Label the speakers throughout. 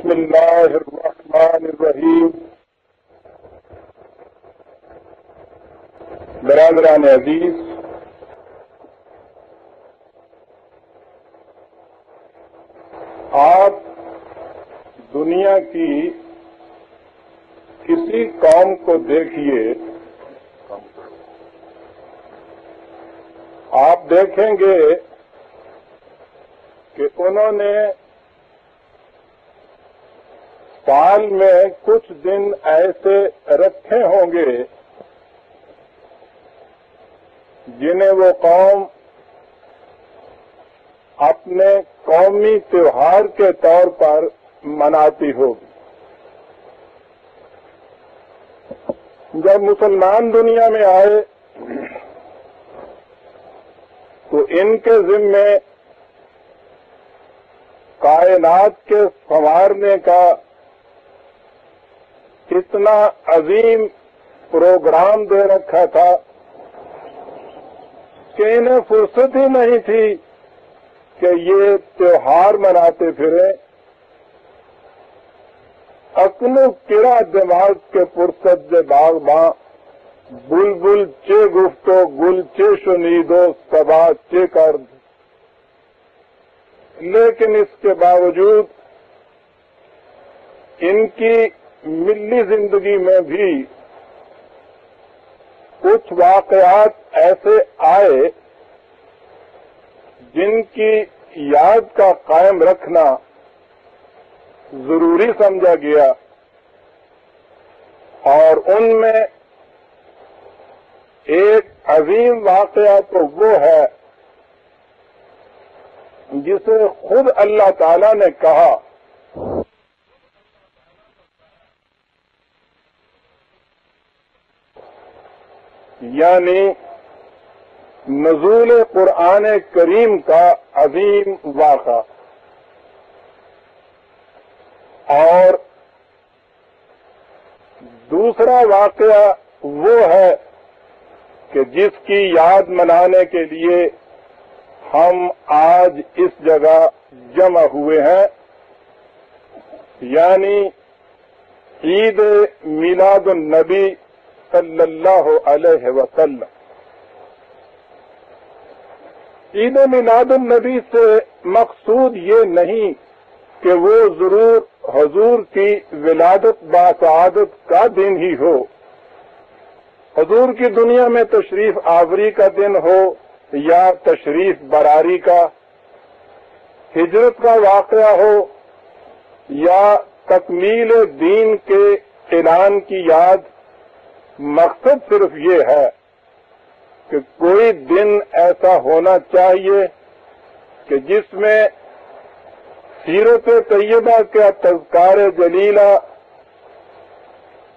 Speaker 1: بسم اللہ الرحمن الرحیم. برادران عزیز، آپ دنیا کی کسی قوم کو دیکھیے، آپ دیکھیں گے کہ انہوں نے سال میں کچھ دن ایسے رکھے ہوں گے جنہیں وہ قوم اپنے قومی تہوار کے طور پر مناتی ہوگی. جب مسلمان دنیا میں آئے تو ان کے ذمے کائنات کے سنوارنے کا اتنا عظیم پروگرام دے رکھا تھا کہ انہیں فرصت ہی نہیں تھی کہ یہ تہوار مناتے پھریں. اکنو کرا دماغ کے فرصت دے باغ باں بلبل چے گفتو گل چے شنیدو صبا چے کرد. لیکن اس کے باوجود ان کی ملی زندگی میں بھی کچھ واقعات ایسے آئے جن کی یاد کا قائم رکھنا ضروری سمجھا گیا، اور ان میں ایک عظیم واقعہ تو وہ ہے جسے خود اللہ تعالی نے کہا یعنی نزول قرآن کریم کا عظیم واقعہ. اور دوسرا واقعہ وہ ہے کہ جس کی یاد منانے کے لیے ہم آج اس جگہ جمع ہوئے ہیں، یعنی عید میلاد النبی صلی اللہ علیہ وسلم. عید میلاد النبی سے مقصود یہ نہیں کہ وہ ضرور حضور کی ولادت باسعادت کا دن ہی ہو، حضور کی دنیا میں تشریف آوری کا دن ہو یا تشریف براری کا، ہجرت کا واقعہ ہو یا تکمیل دین کے اعلان کی یاد. مقصد صرف یہ ہے کہ کوئی دن ایسا ہونا چاہیے کہ جس میں سیرت طیبہ کا تذکار جلیلہ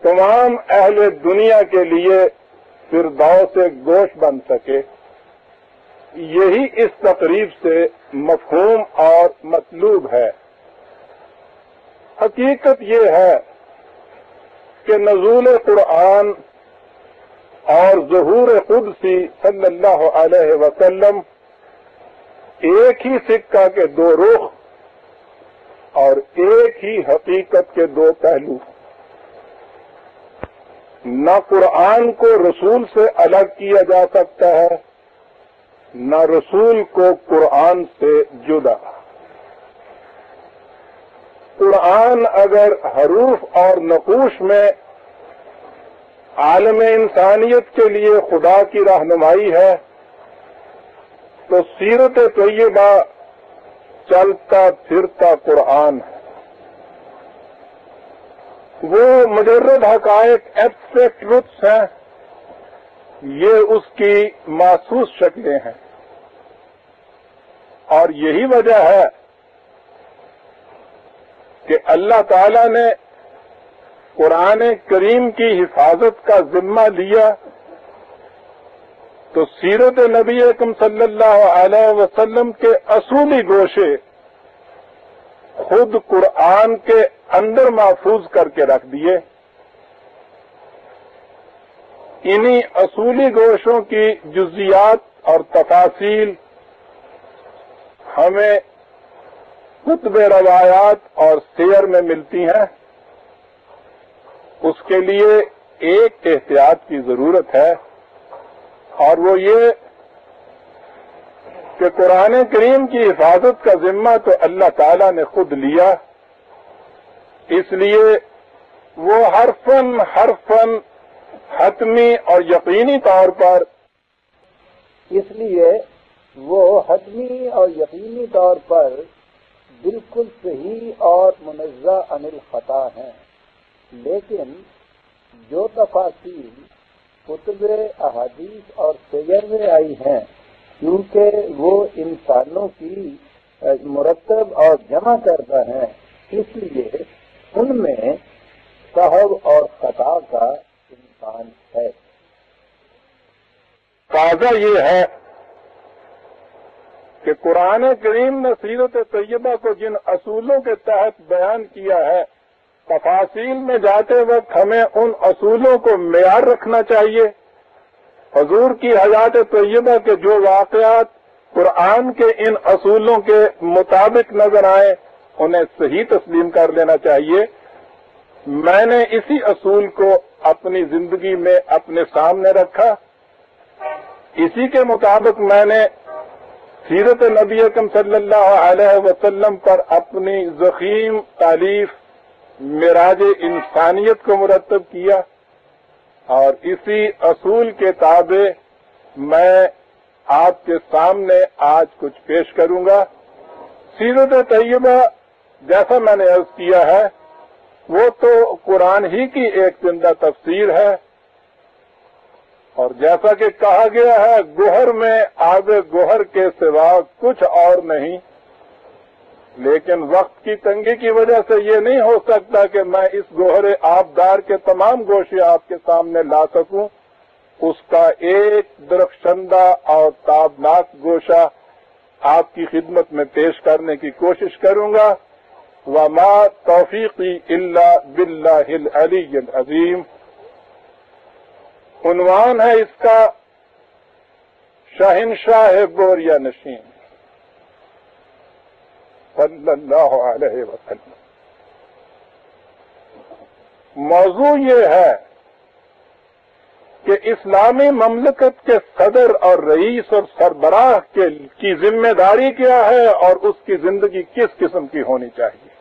Speaker 1: تمام اہل دنیا کے لیے فردوس گوش بن سکے. یہی اس تقریب سے مفہوم اور مطلوب ہے. حقیقت یہ ہے کہ نزول قرآن اور ظہور قدسی صلی اللہ علیہ وسلم ایک ہی سکہ کے دو رخ اور ایک ہی حقیقت کے دو پہلو. نہ قرآن کو رسول سے الگ کیا جا سکتا ہے، نہ رسول کو قرآن سے جدا. قرآن اگر حروف اور نقوش میں عالم انسانیت کے لیے خدا کی رہنمائی ہے تو سیرت طیبہ چلتا پھرتا قرآن ہے. وہ مجرد حقائق ایبسٹریکٹ ٹروتس ہیں، یہ اس کی محسوس شکلیں ہیں. اور یہی وجہ ہے کہ اللہ تعالی نے قرآن کریم کی حفاظت کا ذمہ لیا تو سیرت نبی اکرم صلی اللہ علیہ وسلم کے اصولی گوشے خود قرآن کے اندر محفوظ کر کے رکھ دیے. انہی اصولی گوشوں کی جزیات اور تفاصیل ہمیں کتب روایات اور سیر میں ملتی ہیں، اس کے لیے ایک احتیاط کی ضرورت ہے، اور وہ یہ کہ قرآن کریم کی حفاظت کا ذمہ تو اللہ تعالی نے خود لیا، اس لیے وہ حرفاً حتمی اور یقینی طور پر
Speaker 2: بالکل صحیح اور منزہ عن الخطا ہیں، لیکن جو تفاصیل کتب احادیث اور سیر میں آئی ہیں، کیونکہ وہ انسانوں کی مرتب اور جمع کرتا ہے، اس لیے ان میں سہو اور خطا کا امکان ہے۔
Speaker 1: تازہ یہ ہے کہ قرآن کریم نے سیرت طیبہ کو جن اصولوں کے تحت بیان کیا ہے، تفاصیل میں جاتے وقت ہمیں ان اصولوں کو معیار رکھنا چاہیے۔ حضور کی حیات طیبہ کے جو واقعات قرآن کے ان اصولوں کے مطابق نظر آئیں، انہیں صحیح تسلیم کر لینا چاہیے۔ میں نے اسی اصول کو اپنی زندگی میں اپنے سامنے رکھا، اسی کے مطابق میں نے سیرت نبی اکرم صلی اللہ علیہ وسلم پر اپنی ضخیم تالیف معراج انسانیت کو مرتب کیا، اور اسی اصول کے تابع میں آپ کے سامنے آج کچھ پیش کروں گا۔ سیرت طیبہ جیسا میں نے عرض کیا ہے، وہ تو قرآن ہی کی ایک زندہ تفسیر ہے، اور جیسا کہ کہا گیا ہے، گوہر میں آب گوہر کے سوا کچھ اور نہیں، لیکن وقت کی تنگی کی وجہ سے یہ نہیں ہو سکتا کہ میں اس گوہر آبدار کے تمام گوشے آپ کے سامنے لا سکوں۔ اس کا ایک درخشندہ اور تابناک گوشہ آپ کی خدمت میں پیش کرنے کی کوشش کروں گا۔ وما توفیقی الا باللہ العلی العظیم۔ عنوان ہے اس کا شہنشاہ بوریا نشین صلی اللہ علیہ وسلم۔ موضوع یہ ہے کہ اسلامی مملکت کے صدر اور رئیس اور سربراہ کی ذمہ داری کیا ہے، اور اس کی زندگی کس قسم کی ہونی چاہیے۔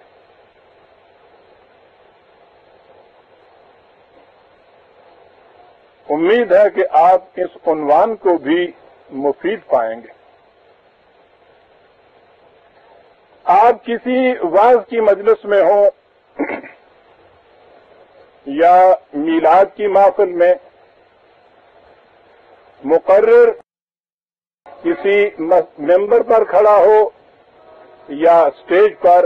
Speaker 1: امید ہے کہ آپ اس عنوان کو بھی مفید پائیں گے۔ آپ کسی واعظ کی مجلس میں ہوں یا میلاد کی محفل میں، مقرر کسی ممبر پر کھڑا ہو یا اسٹیج پر،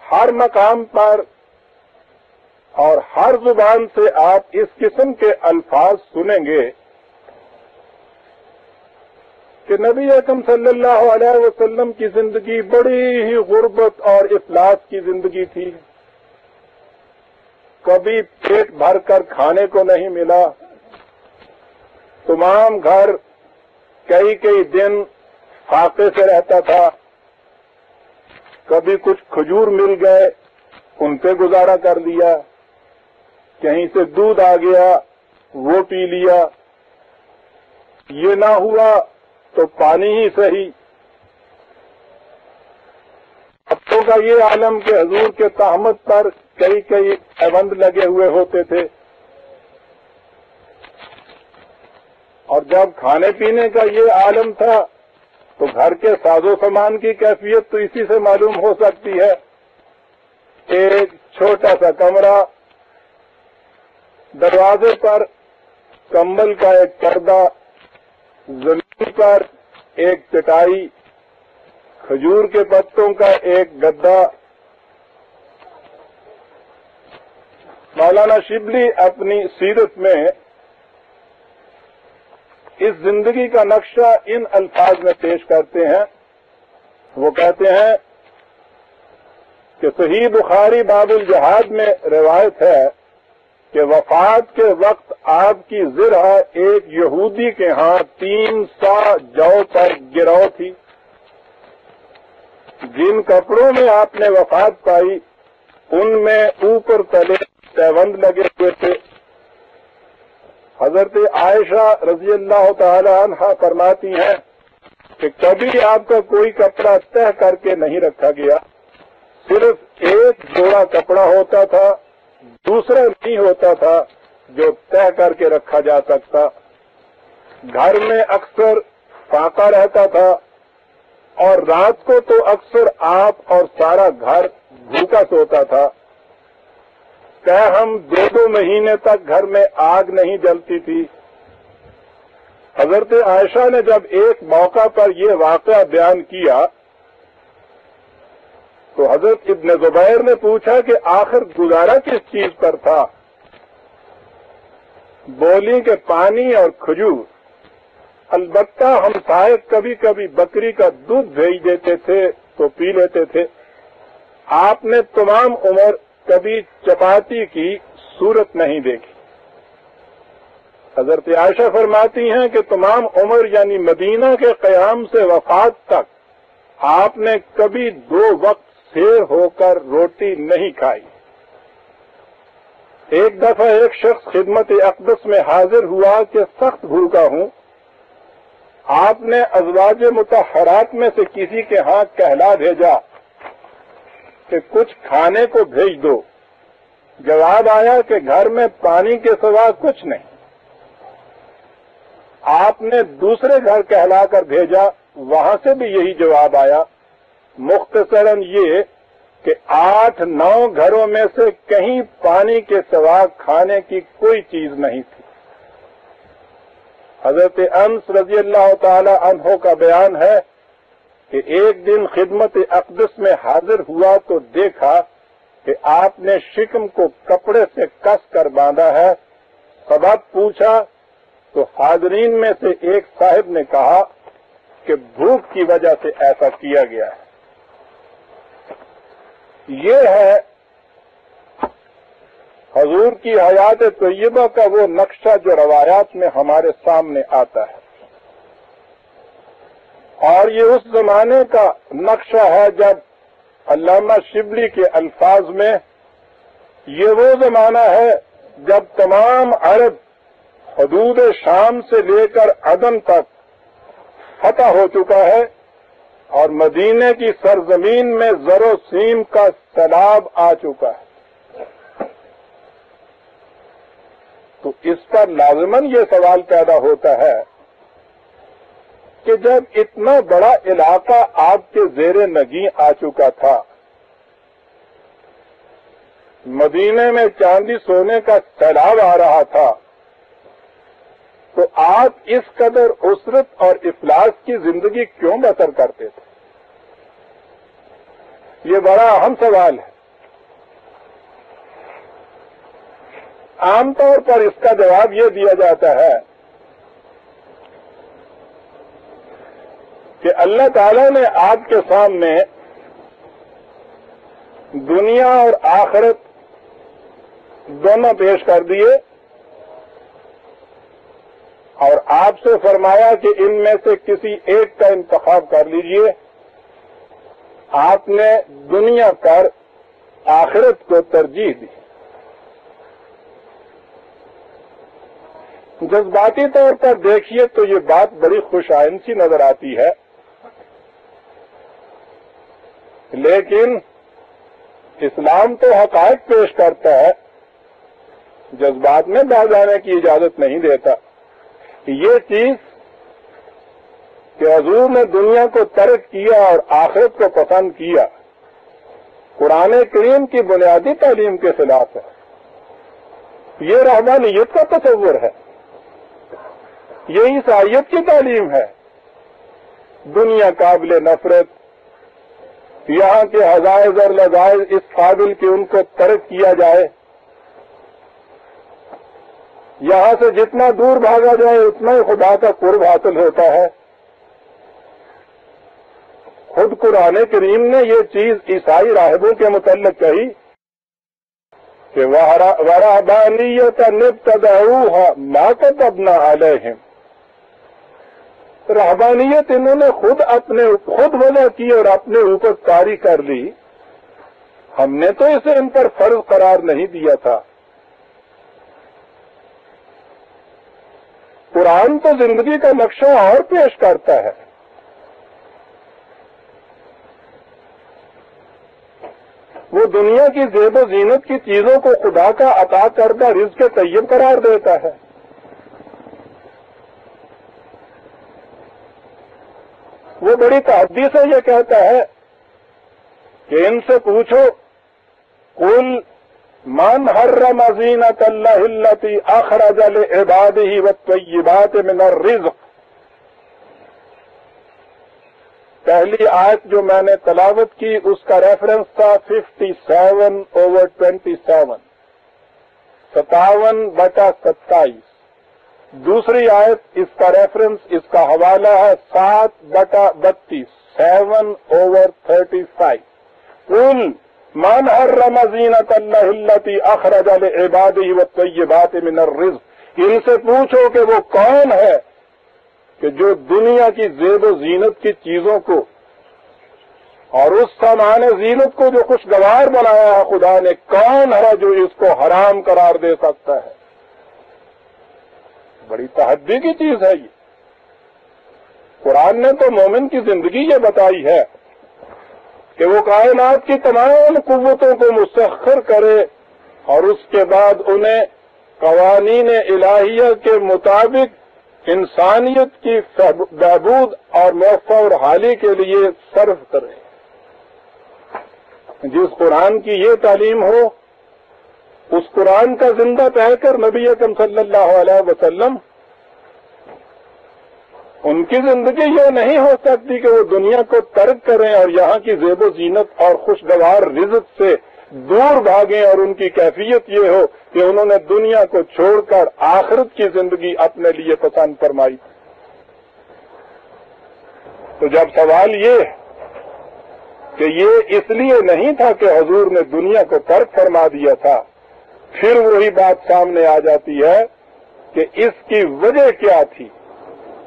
Speaker 1: ہر مقام پر اور ہر زبان سے آپ اس قسم کے الفاظ سنیں گے کہ نبی اکرم صلی اللہ علیہ وسلم کی زندگی بڑی ہی غربت اور افلاس کی زندگی تھی، کبھی پیٹ بھر کر کھانے کو نہیں ملا، تمام گھر کئی دن فاقے سے رہتا تھا، کبھی کچھ کھجور مل گئے ان پہ گزارا کر لیا، کہیں سے دودھ آ گیا وہ پی لیا، یہ نہ ہوا تو پانی ہی صحیح۔ ابوں کا یہ عالم کہ حضور کے تہمت پر کئی پابند لگے ہوئے ہوتے تھے، اور جب کھانے پینے کا یہ عالم تھا تو گھر کے ساز و سامان کی کیفیت تو اسی سے معلوم ہو سکتی ہے۔ ایک چھوٹا سا کمرہ، دروازے پر کمبل کا ایک پردہ، زمین پر ایک چٹائی، کھجور کے پتوں کا ایک گدا۔ مولانا شبلی اپنی سیرت میں اس زندگی کا نقشہ ان الفاظ میں پیش کرتے ہیں۔ وہ کہتے ہیں کہ صحیح بخاری باب الجہاد میں روایت ہے کہ وفات کے وقت آپ کی زرہ ایک یہودی کے ہاں 3 سا جو پر گرو تھی۔ جن کپڑوں میں آپ نے وفات پائی ان میں اوپر تلے تیوند لگے ہوئے تھے۔ حضرت عائشہ رضی اللہ تعالی عنہا فرماتی ہیں کہ کبھی آپ کا کوئی کپڑا تہ کر کے نہیں رکھا گیا، صرف ایک جوڑا کپڑا ہوتا تھا، دوسرا نہیں ہوتا تھا جو تہ کر کے رکھا جا سکتا۔ گھر میں اکثر فاقہ رہتا تھا اور رات کو تو اکثر آپ اور سارا گھر بھوکا سوتا تھا۔ کہ ہم 2 مہینے تک گھر میں آگ نہیں جلتی تھی۔ حضرت عائشہ نے جب ایک موقع پر یہ واقعہ بیان کیا تو حضرت ابن زبیر نے پوچھا کہ آخر گزارا کس چیز پر تھا؟ بولی کہ پانی اور کھجور، البتہ ہم سائے کبھی کبھی بکری کا دودھ بھیج دیتے تھے تو پی لیتے تھے۔ آپ نے تمام عمر کبھی چپاتی کی صورت نہیں دیکھی۔ حضرت عائشہ فرماتی ہیں کہ تمام عمر یعنی مدینہ کے قیام سے وفات تک آپ نے کبھی 2 وقت سیر ہو کر روٹی نہیں کھائی۔ ایک دفعہ ایک شخص خدمت اقدس میں حاضر ہوا کہ سخت بھوکا ہوں۔ آپ نے ازواج مطہرات میں سے کسی کے ہاں کہلا بھیجا کہ کچھ کھانے کو بھیج دو۔ جواب آیا کہ گھر میں پانی کے سوا کچھ نہیں۔ آپ نے دوسرے گھر کہلا کر بھیجا، وہاں سے بھی یہی جواب آیا۔ مختصراً یہ کہ 8-9 گھروں میں سے کہیں پانی کے سوا کھانے کی کوئی چیز نہیں تھی۔ حضرت انس رضی اللہ تعالی عنہ کا بیان ہے کہ ایک دن خدمت اقدس میں حاضر ہوا تو دیکھا کہ آپ نے شکم کو کپڑے سے کس کر باندھا ہے۔ سبب پوچھا تو حاضرین میں سے ایک صاحب نے کہا کہ بھوک کی وجہ سے ایسا کیا گیا ہے۔ یہ ہے حضور کی حیات طیبہ کا وہ نقشہ جو روایات میں ہمارے سامنے آتا ہے، اور یہ اس زمانے کا نقشہ ہے جب علامہ شبلی کے الفاظ میں یہ وہ زمانہ ہے جب تمام عرب حدود شام سے لے کر عدن تک فتح ہو چکا ہے اور مدینے کی سرزمین میں زر و سیم کا سیلاب آ چکا ہے۔ تو اس پر لازماً یہ سوال پیدا ہوتا ہے کہ جب اتنا بڑا علاقہ آپ کے زیر نگیں آ چکا تھا، مدینے میں چاندی سونے کا سیلاب آ رہا تھا، تو آپ اس قدر عسرت اور افلاس کی زندگی کیوں بسر کرتے تھے؟ یہ بڑا اہم سوال ہے۔ عام طور پر اس کا جواب یہ دیا جاتا ہے کہ اللہ تعالیٰ نے آپ کے سامنے دنیا اور آخرت دونوں پیش کر دیے اور آپ سے فرمایا کہ ان میں سے کسی ایک کا انتخاب کر لیجئے۔ آپ نے دنیا پر آخرت کو ترجیح دی۔ جذباتی طور پر دیکھیے تو یہ بات بڑی خوش آئند سی نظر آتی ہے، لیکن اسلام تو حقائق پیش کرتا ہے، جذبات میں بہ جانے کی اجازت نہیں دیتا۔ یہ چیز کہ حضور نے دنیا کو ترک کیا اور آخرت کو پسند کیا، قرآن کریم کی بنیادی تعلیم کے خلاف ہے۔ یہ رحمانیت کا تصور ہے، یہ عیسائیت کی تعلیم ہے۔ دنیا قابل نفرت، یہاں کے حجائز اور لذائذ اس قابل کہ ان کو ترک کیا جائے، یہاں سے جتنا دور بھاگا جائے اتنا ہی خدا کا قرب حاصل ہوتا ہے۔ خود قرآن کریم نے یہ چیز عیسائی راہبوں کے متعلق کہی کہ وَرَهْبَانِيَّةً ابْتَدَعُوهَا مَا كَتَبْنَا عَلَيْهِمْ، رہبانیت انہوں نے خود وضع کی اور اپنے اوپر طاری کر لی. ہم نے تو اسے ان پر فرض قرار نہیں دیا تھا. قرآن تو زندگی کا نقشہ اور پیش کرتا ہے. وہ دنیا کی زیب و زینت کی چیزوں کو خدا کا عطا کردہ رزق طیب قرار دیتا ہے. وہ بڑی تحدی سے یہ کہتا ہے کہ ان سے پوچھو قل من حرم زینت اللہ التی اخرج لعبادہ والطیبات من الرزق. پہلی آیت جو میں نے تلاوت کی اس کا ریفرنس تھا 57/27، 57/27. دوسری آیت اس کا ریفرنس، اس کا حوالہ ہے 7/32، 7/35. قل من حرم زینت اللہ التی اخرج لعبادہ والطیبات من الرزق. ان سے پوچھو کہ وہ کون ہے کہ جو دنیا کی زیب و زینت کی چیزوں کو اور اس سامان زینت کو جو خوشگوار بنایا ہے خدا نے، کون ہے جو اس کو حرام قرار دے سکتا ہے؟ بڑی تحدی کی چیز ہے یہ. قرآن نے تو مومن کی زندگی یہ بتائی ہے کہ وہ کائنات کی تمام قوتوں کو مسخر کرے اور اس کے بعد انہیں قوانین الہیہ کے مطابق انسانیت کی بہبود اور موقع اور حالی کے لیے صرف کرے. جس قرآن کی یہ تعلیم ہو، اس قرآن کا زندہ پہ کر نبی اکرم صلی اللہ علیہ وسلم، ان کی زندگی یہ نہیں ہو سکتی کہ وہ دنیا کو ترک کریں اور یہاں کی زیب و زینت اور خوشگوار رزق سے دور بھاگیں، اور ان کی کیفیت یہ ہو کہ انہوں نے دنیا کو چھوڑ کر آخرت کی زندگی اپنے لیے پسند فرمائی. تو جب سوال یہ کہ یہ اس لیے نہیں تھا کہ حضور نے دنیا کو ترک فرما دیا تھا، پھر وہی بات سامنے آ جاتی ہے کہ اس کی وجہ کیا تھی.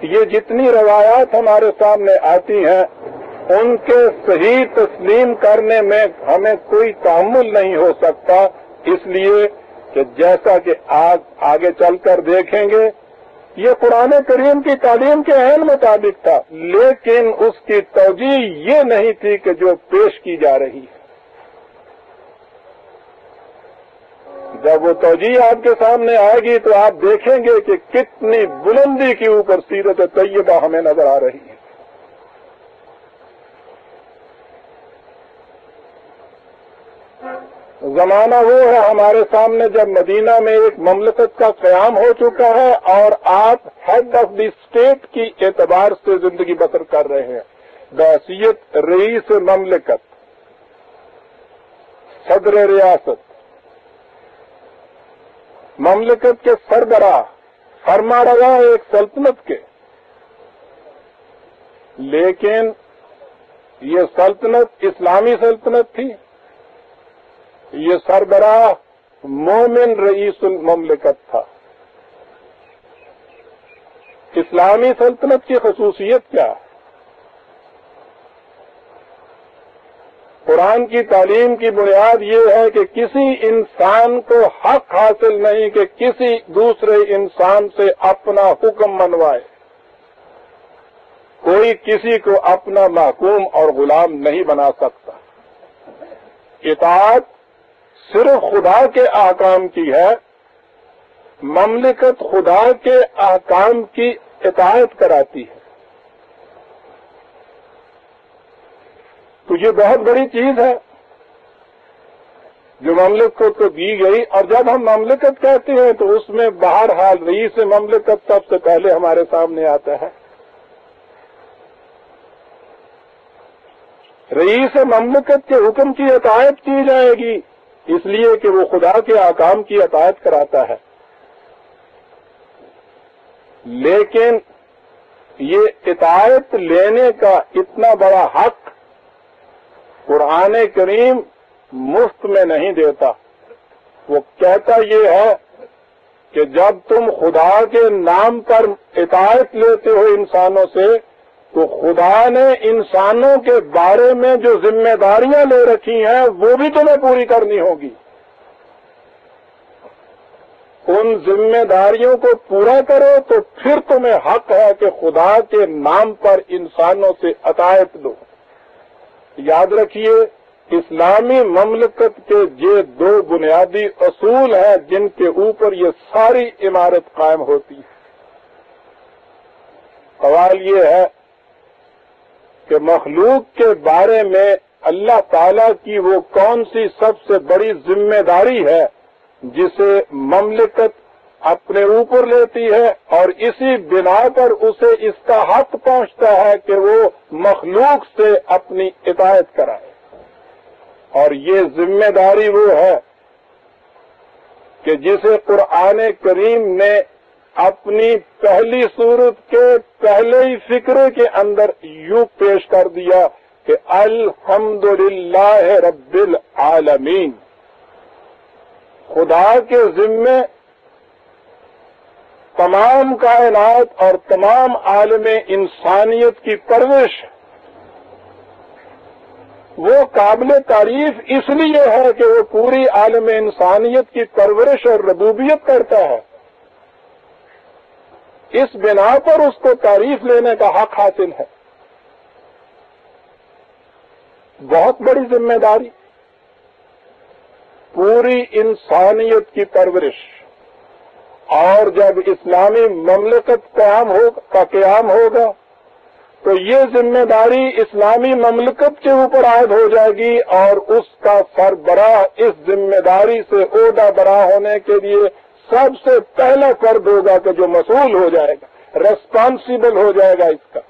Speaker 1: یہ جتنی روایات ہمارے سامنے آتی ہیں ان کے صحیح تسلیم کرنے میں ہمیں کوئی تعامل نہیں ہو سکتا، اس لیے کہ جیسا کہ آگے چل کر دیکھیں گے یہ قرآن کریم کی تعلیم کے عین مطابق تھا، لیکن اس کی توجیہ یہ نہیں تھی کہ جو پیش کی جا رہی ہے. جب وہ توجیہ آپ کے سامنے آئے گی تو آپ دیکھیں گے کہ کتنی بلندی کے اوپر سیرت طیبہ ہمیں نظر آ رہی ہے. زمانہ وہ ہے ہمارے سامنے جب مدینہ میں ایک مملکت کا قیام ہو چکا ہے اور آپ ہیڈ آف دی اسٹیٹ کی اعتبار سے زندگی بسر کر رہے ہیں، بحیثیت رئیس مملکت، صدر ریاست، مملکت کے سربراہ، فرما روا ایک سلطنت کے. لیکن یہ سلطنت اسلامی سلطنت تھی، یہ سربراہ مومن رئیس المملکت تھا. اسلامی سلطنت کی خصوصیت کیا ہے؟ قرآن کی تعلیم کی بنیاد یہ ہے کہ کسی انسان کو حق حاصل نہیں کہ کسی دوسرے انسان سے اپنا حکم منوائے. کوئی کسی کو اپنا محکوم اور غلام نہیں بنا سکتا. اطاعت صرف خدا کے احکام کی ہے، مملکت خدا کے احکام کی اطاعت کراتی ہے. تو یہ بہت بڑی چیز ہے جو مملکت کو دی گئی. اور جب ہم مملکت کہتے ہیں تو اس میں بہرحال رئیس مملکت سب سے پہلے ہمارے سامنے آتا ہے. رئیس مملکت کے حکم کی اطاعت کی جائے گی اس لیے کہ وہ خدا کے احکام کی اطاعت کراتا ہے. لیکن یہ اطاعت لینے کا اتنا بڑا حق قرآن کریم مفت میں نہیں دیتا. وہ کہتا یہ ہے کہ جب تم خدا کے نام پر اطاعت لیتے ہو انسانوں سے تو خدا نے انسانوں کے بارے میں جو ذمہ داریاں لے رکھی ہیں وہ بھی تمہیں پوری کرنی ہوگی. ان ذمہ داریوں کو پورا کرو تو پھر تمہیں حق ہے کہ خدا کے نام پر انسانوں سے اطاعت دو. یاد رکھیے اسلامی مملکت کے یہ دو بنیادی اصول ہیں جن کے اوپر یہ ساری عمارت قائم ہوتی ہے. سوال یہ ہے کہ مخلوق کے بارے میں اللہ تعالی کی وہ کون سی سب سے بڑی ذمہ داری ہے جسے مملکت اپنے اوپر لیتی ہے اور اسی بنا پر اسے اس کا حق پہنچتا ہے کہ وہ مخلوق سے اپنی اطاعت کرائے. اور یہ ذمہ داری وہ ہے کہ جسے قرآن کریم نے اپنی پہلی سورت کے پہلے ہی فقرے کے اندر یوں پیش کر دیا کہ الحمدللہ رب العالمین. خدا کے ذمے تمام کائنات اور تمام عالم انسانیت کی پرورش وہ قابل تعریف اس لیے ہے کہ وہ پوری عالم انسانیت کی پرورش اور ربوبیت کرتا ہے. اس بنا پر اس کو تعریف لینے کا حق حاصل ہے. بہت بڑی ذمہ داری پوری انسانیت کی پرورش. اور جب اسلامی مملکت کا قیام ہوگا تو یہ ذمہ داری اسلامی مملکت کے اوپر عائد ہو جائے گی اور اس کا سربراہ اس ذمہ داری سے عہدہ برا ہونے کے لیے سب سے پہلا فرد ہوگا کہ جو مسئول ہو جائے گا, ریسپانسیبل ہو جائے گا اس کا.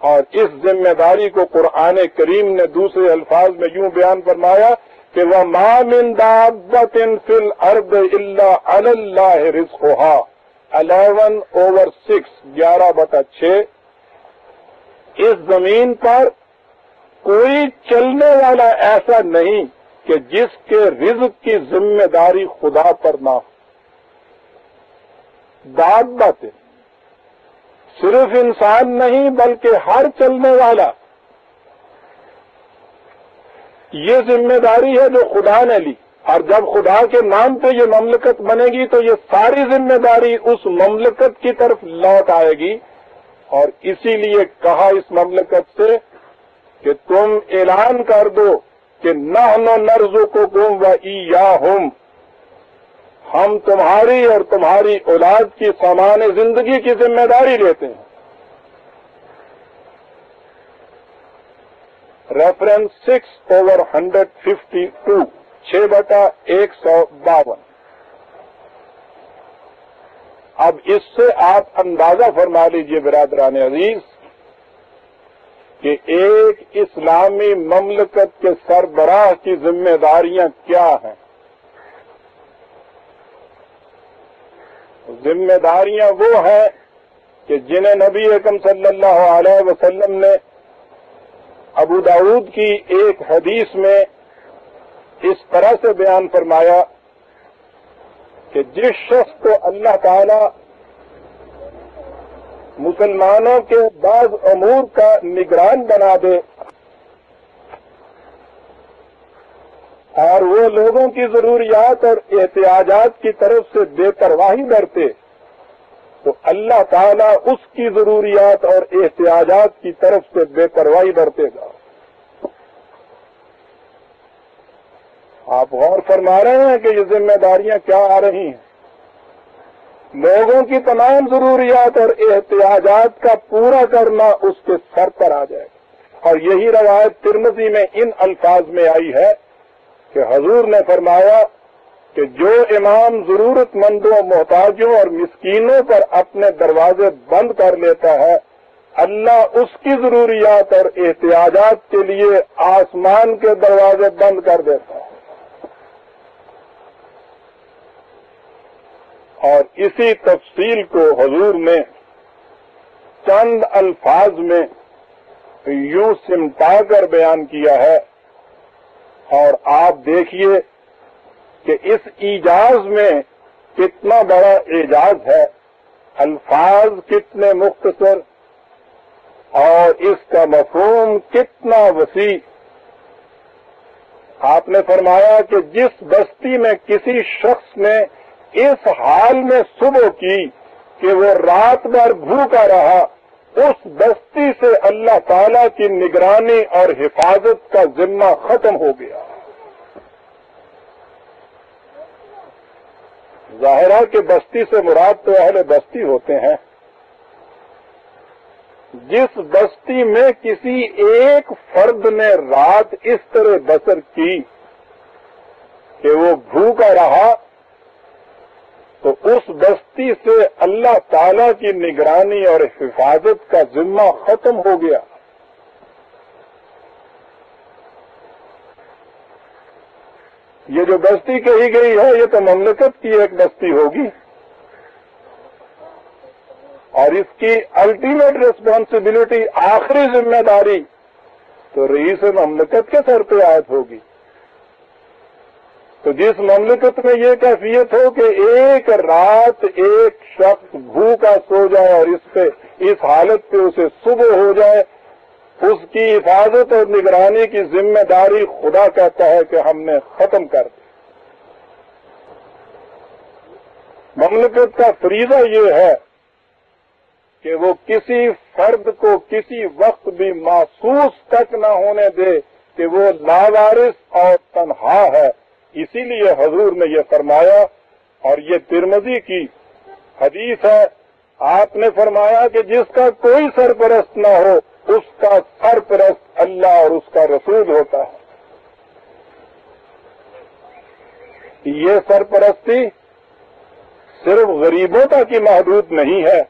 Speaker 1: اور اس ذمہ داری کو قرآن کریم نے دوسرے الفاظ میں یوں بیان فرمایا کہ وَمَا مِن دَابَّةٍ فِي الْأَرْضِ إِلَّا عَلَى اللَّهِ رِزْقُهَا 11/6 11/6. اس زمین پر کوئی چلنے والا ایسا نہیں کہ جس کے رزق کی ذمہ داری خدا پر نہ ہو. دابت صرف انسان نہیں بلکہ ہر چلنے والا. یہ ذمہ داری ہے جو خدا نے لی, اور جب خدا کے نام پہ یہ مملکت بنے گی تو یہ ساری ذمہ داری اس مملکت کی طرف لوٹ آئے گی. اور اسی لیے کہا اس مملکت سے کہ تم اعلان کر دو کہ نحن نرزقکم وإیاہم, ہم تمہاری اور تمہاری اولاد کی سامان زندگی کی ذمہ داری لیتے ہیں. ریفرنس 6/152 6/152. اب اس سے آپ اندازہ فرما لیجئے برادران عزیز کہ ایک اسلامی مملکت کے سربراہ کی ذمہ داریاں کیا ہیں. ذمہ داریاں وہ ہیں کہ جنہیں نبی اکرم صلی اللہ علیہ وسلم نے ابو داؤد کی ایک حدیث میں اس طرح سے بیان فرمایا کہ جس شخص کو اللہ تعالی مسلمانوں کے بعض امور کا نگران بنا دے اور وہ لوگوں کی ضروریات اور احتیاجات کی طرف سے بے پرواہی برتے تو اللہ تعالیٰ اس کی ضروریات اور احتیاجات کی طرف سے بے پرواہی برتے گا. آپ غور فرما رہے ہیں کہ یہ ذمہ داریاں کیا آ رہی ہیں. لوگوں کی تمام ضروریات اور احتیاجات کا پورا کرنا اس کے سر پر آ جائے گا. اور یہی روایت ترمذی میں ان الفاظ میں آئی ہے کہ حضور نے فرمایا کہ جو امام ضرورت مندوں, محتاجوں اور مسکینوں پر اپنے دروازے بند کر لیتا ہے, اللہ اس کی ضروریات اور احتیاجات کے لیے آسمان کے دروازے بند کر دیتا ہے. اور اسی تفصیل کو حضور نے چند الفاظ میں یوں سمٹا کر بیان کیا ہے. اور آپ دیکھیے کہ اس ایجاز میں کتنا بڑا اعجاز ہے، الفاظ کتنے مختصر اور اس کا مفہوم کتنا وسیع۔ آپ نے فرمایا کہ جس بستی میں کسی شخص نے اس حال میں صبح کی کہ وہ رات بھر بھوکا رہا، اس بستی سے اللہ تعالی کی نگرانی اور حفاظت کا ذمہ ختم ہو گیا۔ ظاہر ہے کہ بستی سے مراد تو اہل بستی ہوتے ہیں۔ جس بستی میں کسی ایک فرد نے رات اس طرح بسر کی کہ وہ بھوکا رہا، تو اس بستی سے اللہ تعالی کی نگرانی اور حفاظت کا ذمہ ختم ہو گیا۔ یہ جو بستی کہی گئی ہے یہ تو مملکت کی ایک بستی ہوگی، اور اس کی الٹیمیٹ ریسپانسبلٹی، آخری ذمہ داری تو رئیس مملکت کے سر پہ عائد ہوگی۔ تو جس مملکت میں یہ کیفیت ہو کہ ایک رات ایک شخص بھوکا سو جائے اور اس حالت پہ اسے صبح ہو جائے، اس کی حفاظت اور نگرانی کی ذمہ داری خدا کہتا ہے کہ ہم نے ختم کر دی۔ مملکت کا فریضہ یہ ہے کہ وہ کسی فرد کو کسی وقت بھی محسوس تک نہ ہونے دے کہ وہ لاوارث اور تنہا ہے۔ اسی لیے حضور نے یہ فرمایا، اور یہ ترمذی کی حدیث ہے، آپ نے فرمایا کہ جس کا کوئی سرپرست نہ ہو اس کا سرپرست اللہ اور اس کا رسول ہوتا ہے۔ یہ سرپرستی صرف غریبوں تک ہی محدود نہیں ہے۔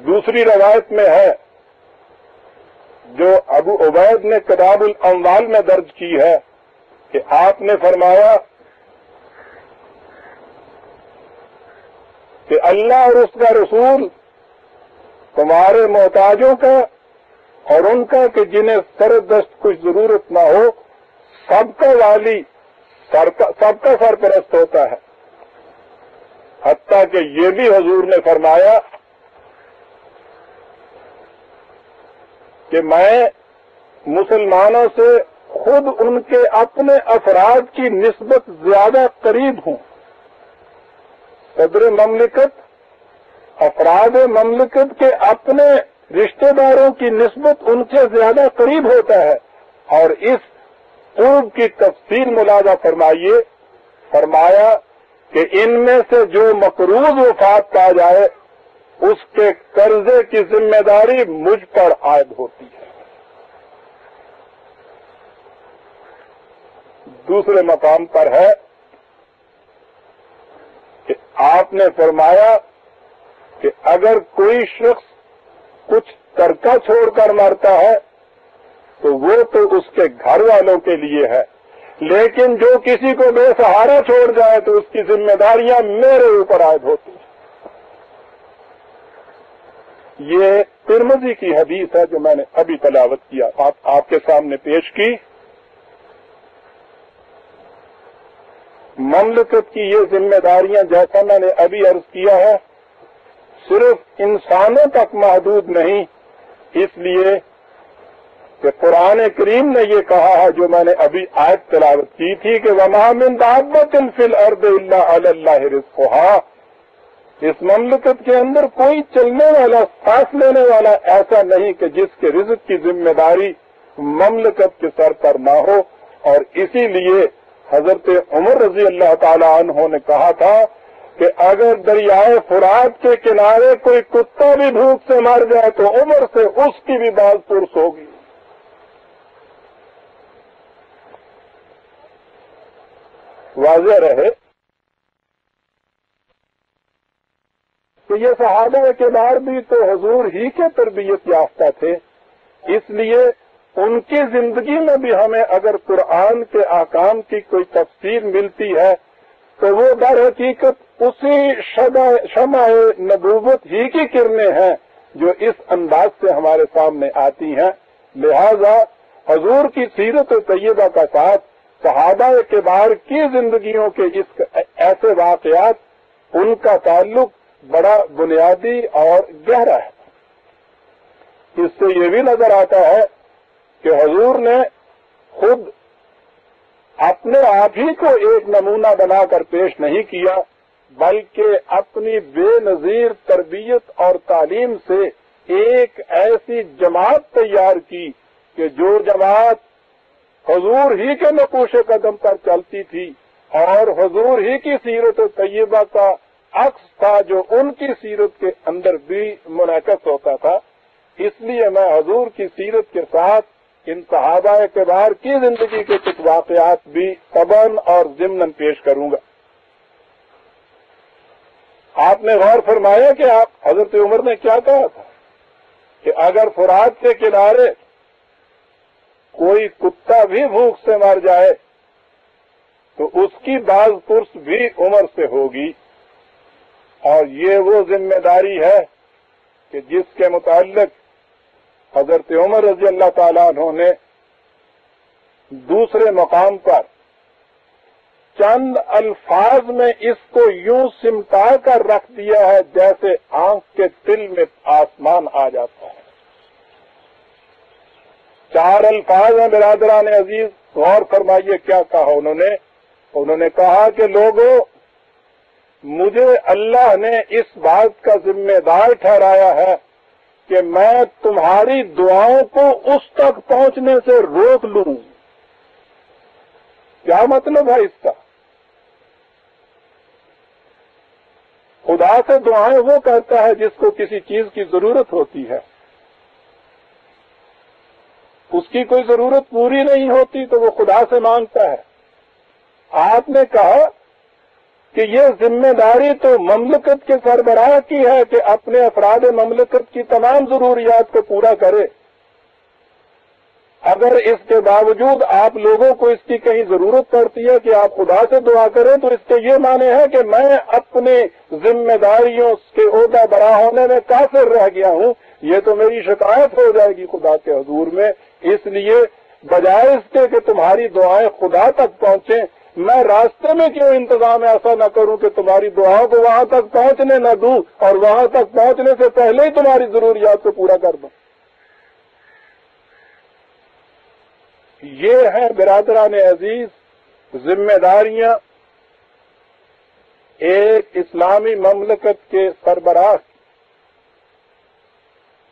Speaker 1: دوسری روایت میں ہے جو ابو عبید نے کتاب الاموال میں درج کی ہے کہ آپ نے فرمایا کہ اللہ اور اس کا رسول تمہارے محتاجوں کا اور ان کا کہ جنہیں سردست کچھ ضرورت نہ ہو، سب کا والی، سب کا سرپرست ہوتا ہے۔ حتیٰ کہ یہ بھی حضور نے فرمایا کہ میں مسلمانوں سے خود ان کے اپنے افراد کی نسبت زیادہ قریب ہوں۔ صدر مملکت افراد مملکت کے اپنے رشتہ داروں کی نسبت ان سے زیادہ قریب ہوتا ہے، اور اس قرب کی تفصیل ملاحظہ فرمائیے۔ فرمایا کہ ان میں سے جو مقروض وفات پا جائے اس کے قرضے کی ذمہ داری مجھ پر عائد ہوتی ہے۔ دوسرے مقام پر ہے کہ آپ نے فرمایا کہ اگر کوئی شخص کچھ ترکہ چھوڑ کر مرتا ہے تو وہ تو اس کے گھر والوں کے لیے ہے، لیکن جو کسی کو بے سہارا چھوڑ جائے تو اس کی ذمہ داریاں میرے اوپر عائد ہوتی ہیں۔ یہ ترمذی کی حدیث ہے جو میں نے ابھی تلاوت کیا، آپ کے سامنے پیش کی۔ مملکت کی یہ ذمہ داریاں جیسا میں نے ابھی عرض کیا ہے صرف انسانوں تک محدود نہیں، اس لیے کہ قرآن کریم نے یہ کہا ہے جو میں نے ابھی آیت تلاوت کی تھی کہ وَمَا مِن دَابَّةٍ فِي الْأَرْضِ إِلَّا عَلَى اللَّهِ رِزْقُهَا، اس مملکت کے اندر کوئی چلنے والا، سانس لینے والا ایسا نہیں کہ جس کے رزق کی ذمہ داری مملکت کے سر پر نہ ہو۔ اور اسی لیے حضرت عمر رضی اللہ تعالی عنہ نے کہا تھا کہ اگر دریائے فرات کے کنارے کوئی کتا بھی بھوک سے مر جائے تو عمر سے اس کی بھی باز پرس ہوگی۔ واضح رہے کہ یہ صحابہ کے بعد بھی تو حضور ہی کے تربیت یافتہ تھے، اس لیے ان کی زندگی میں بھی ہمیں اگر قرآن کے احکام کی کوئی تفسیر ملتی ہے تو وہ در حقیقت اسی شمع نبوت ہی کی کرنیں ہیں جو اس انداز سے ہمارے سامنے آتی ہیں۔ لہذا حضور کی سیرت طیبہ کا ساتھ صحابہ کبار کی زندگیوں کے اس ایسے واقعات ان کا تعلق بڑا بنیادی اور گہرا ہے۔ اس سے یہ بھی نظر آتا ہے کہ حضور نے خود اپنے آپ ہی کو ایک نمونہ بنا کر پیش نہیں کیا، بلکہ اپنی بے نظیر تربیت اور تعلیم سے ایک ایسی جماعت تیار کی کہ جو جماعت حضور ہی کے نقوش قدم پر چلتی تھی اور حضور ہی کی سیرت طیبہ کا عکس تھا جو ان کی سیرت کے اندر بھی منعکس ہوتا تھا۔ اس لیے میں حضور کی سیرت کے ساتھ ان صحابہ کبار کی زندگی کے کچھ واقعات بھی طبعاً اور ضمناً پیش کروں گا۔ آپ نے غور فرمایا کہ آپ حضرت عمر نے کیا کہا تھا کہ اگر فرات کے کنارے کوئی کتا بھی بھوک سے مر جائے تو اس کی باز پرس بھی عمر سے ہوگی، اور یہ وہ ذمہ داری ہے کہ جس کے متعلق حضرت عمر رضی اللہ تعالیٰ عنہ نے دوسرے مقام پر چند الفاظ میں اس کو یوں سمٹا کر رکھ دیا ہے جیسے آنکھ کے تل میں آسمان آ جاتا ہے۔ 4 الفاظ ہیں برادران عزیز، غور فرمائیے کیا کہا انہوں نے کہا کہ لوگوں، مجھے اللہ نے اس بات کا ذمہ دار ٹھہرایا ہے کہ میں تمہاری دعاؤں کو اس تک پہنچنے سے روک لوں۔ کیا مطلب ہے اس کا؟ خدا سے دعائیں وہ کرتا ہے جس کو کسی چیز کی ضرورت ہوتی ہے، اس کی کوئی ضرورت پوری نہیں ہوتی تو وہ خدا سے مانگتا ہے۔ آپ نے کہا کہ یہ ذمہ داری تو مملکت کے سربراہ کی ہے کہ اپنے افراد مملکت کی تمام ضروریات کو پورا کرے۔ اگر اس کے باوجود آپ لوگوں کو اس کی کہیں ضرورت پڑتی ہے کہ آپ خدا سے دعا کریں تو اس کے یہ معنی ہے کہ میں اپنے ذمہ داریوں کے عہدہ برا ہونے میں قاصر رہ گیا ہوں، یہ تو میری شکایت ہو جائے گی خدا کے حضور میں۔ اس لیے بجائے اس کے کہ تمہاری دعائیں خدا تک پہنچیں، میں راستے میں کیوں انتظام ایسا نہ کروں کہ تمہاری دعاؤں کو وہاں تک پہنچنے نہ دوں اور وہاں تک پہنچنے سے پہلے ہی تمہاری ضروریات کو پورا کر دوں۔ یہ ہے برادران عزیز ذمہ داریاں ایک اسلامی مملکت کے سربراہ کی،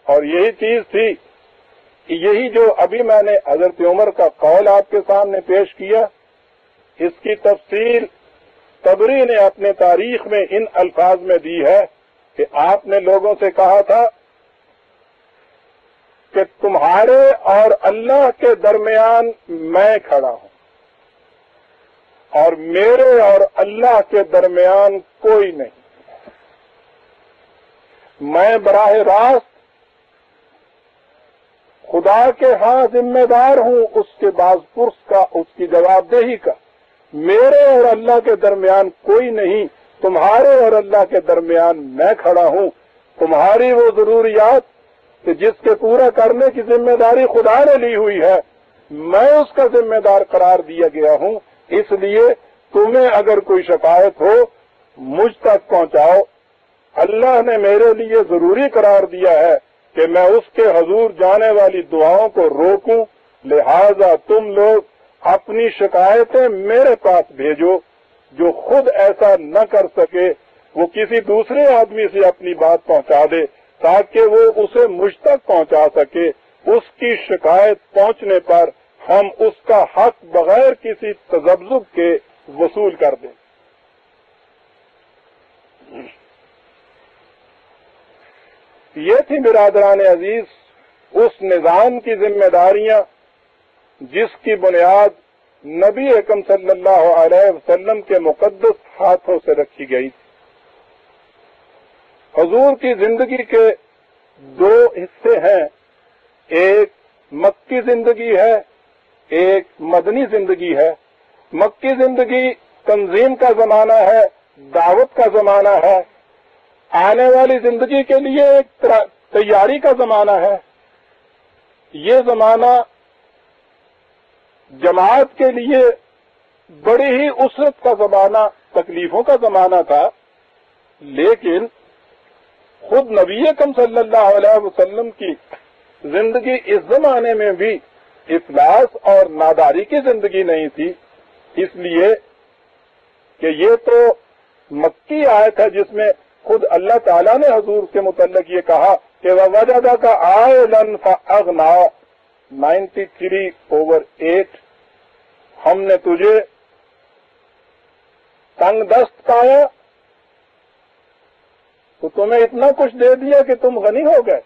Speaker 1: اور یہی چیز تھی کہ یہی جو ابھی میں نے حضرت عمر کا قول آپ کے سامنے پیش کیا، اس کی تفصیل طبری نے اپنے تاریخ میں ان الفاظ میں دی ہے کہ آپ نے لوگوں سے کہا تھا کہ تمہارے اور اللہ کے درمیان میں کھڑا ہوں اور میرے اور اللہ کے درمیان کوئی نہیں، میں براہ راست خدا کے ہاں ذمہ دار ہوں اس کے باز پرس کا، اس کی جواب دہی کا، میرے اور اللہ کے درمیان کوئی نہیں، تمہارے اور اللہ کے درمیان میں کھڑا ہوں۔ تمہاری وہ ضروریات کہ جس کے پورا کرنے کی ذمہ داری خدا نے لی ہوئی ہے، میں اس کا ذمہ دار قرار دیا گیا ہوں، اس لیے تمہیں اگر کوئی شکایت ہو مجھ تک پہنچاؤ۔ اللہ نے میرے لیے ضروری قرار دیا ہے کہ میں اس کے حضور جانے والی دعاؤں کو روکوں، لہذا تم لوگ اپنی شکایتیں میرے پاس بھیجو۔ جو خود ایسا نہ کر سکے وہ کسی دوسرے آدمی سے اپنی بات پہنچا دے تاکہ وہ اسے مجھ تک پہنچا سکے۔ اس کی شکایت پہنچنے پر ہم اس کا حق بغیر کسی تذبذب کے وصول کر دیں۔ یہ تھی برادران عزیز اس نظام کی ذمہ داریاں جس کی بنیاد نبی اکرم صلی اللہ علیہ وسلم کے مقدس ہاتھوں سے رکھی گئی تھی۔ حضور کی زندگی کے 2 حصے ہیں، ایک مکی زندگی ہے، ایک مدنی زندگی ہے۔ مکی زندگی تنظیم کا زمانہ ہے، دعوت کا زمانہ ہے، آنے والی زندگی کے لیے ایک تیاری کا زمانہ ہے۔ یہ زمانہ جماعت کے لیے بڑی ہی اسرت کا زمانہ تکلیفوں کا زمانہ تھا، لیکن خود نبی اکرم صلی اللہ علیہ وسلم کی زندگی اس زمانے میں بھی افلاس اور ناداری کی زندگی نہیں تھی، اس لیے کہ یہ تو مکی آیت ہے جس میں خود اللہ تعالیٰ نے حضور کے متعلق یہ کہا کہ وَوَجَدَكَ عَائِلًا فَأَغْنَىٰ 93/8 ہم نے تجھے تنگ دست پایا تو تمہیں اتنا کچھ دے دیا کہ تم غنی ہو گئے۔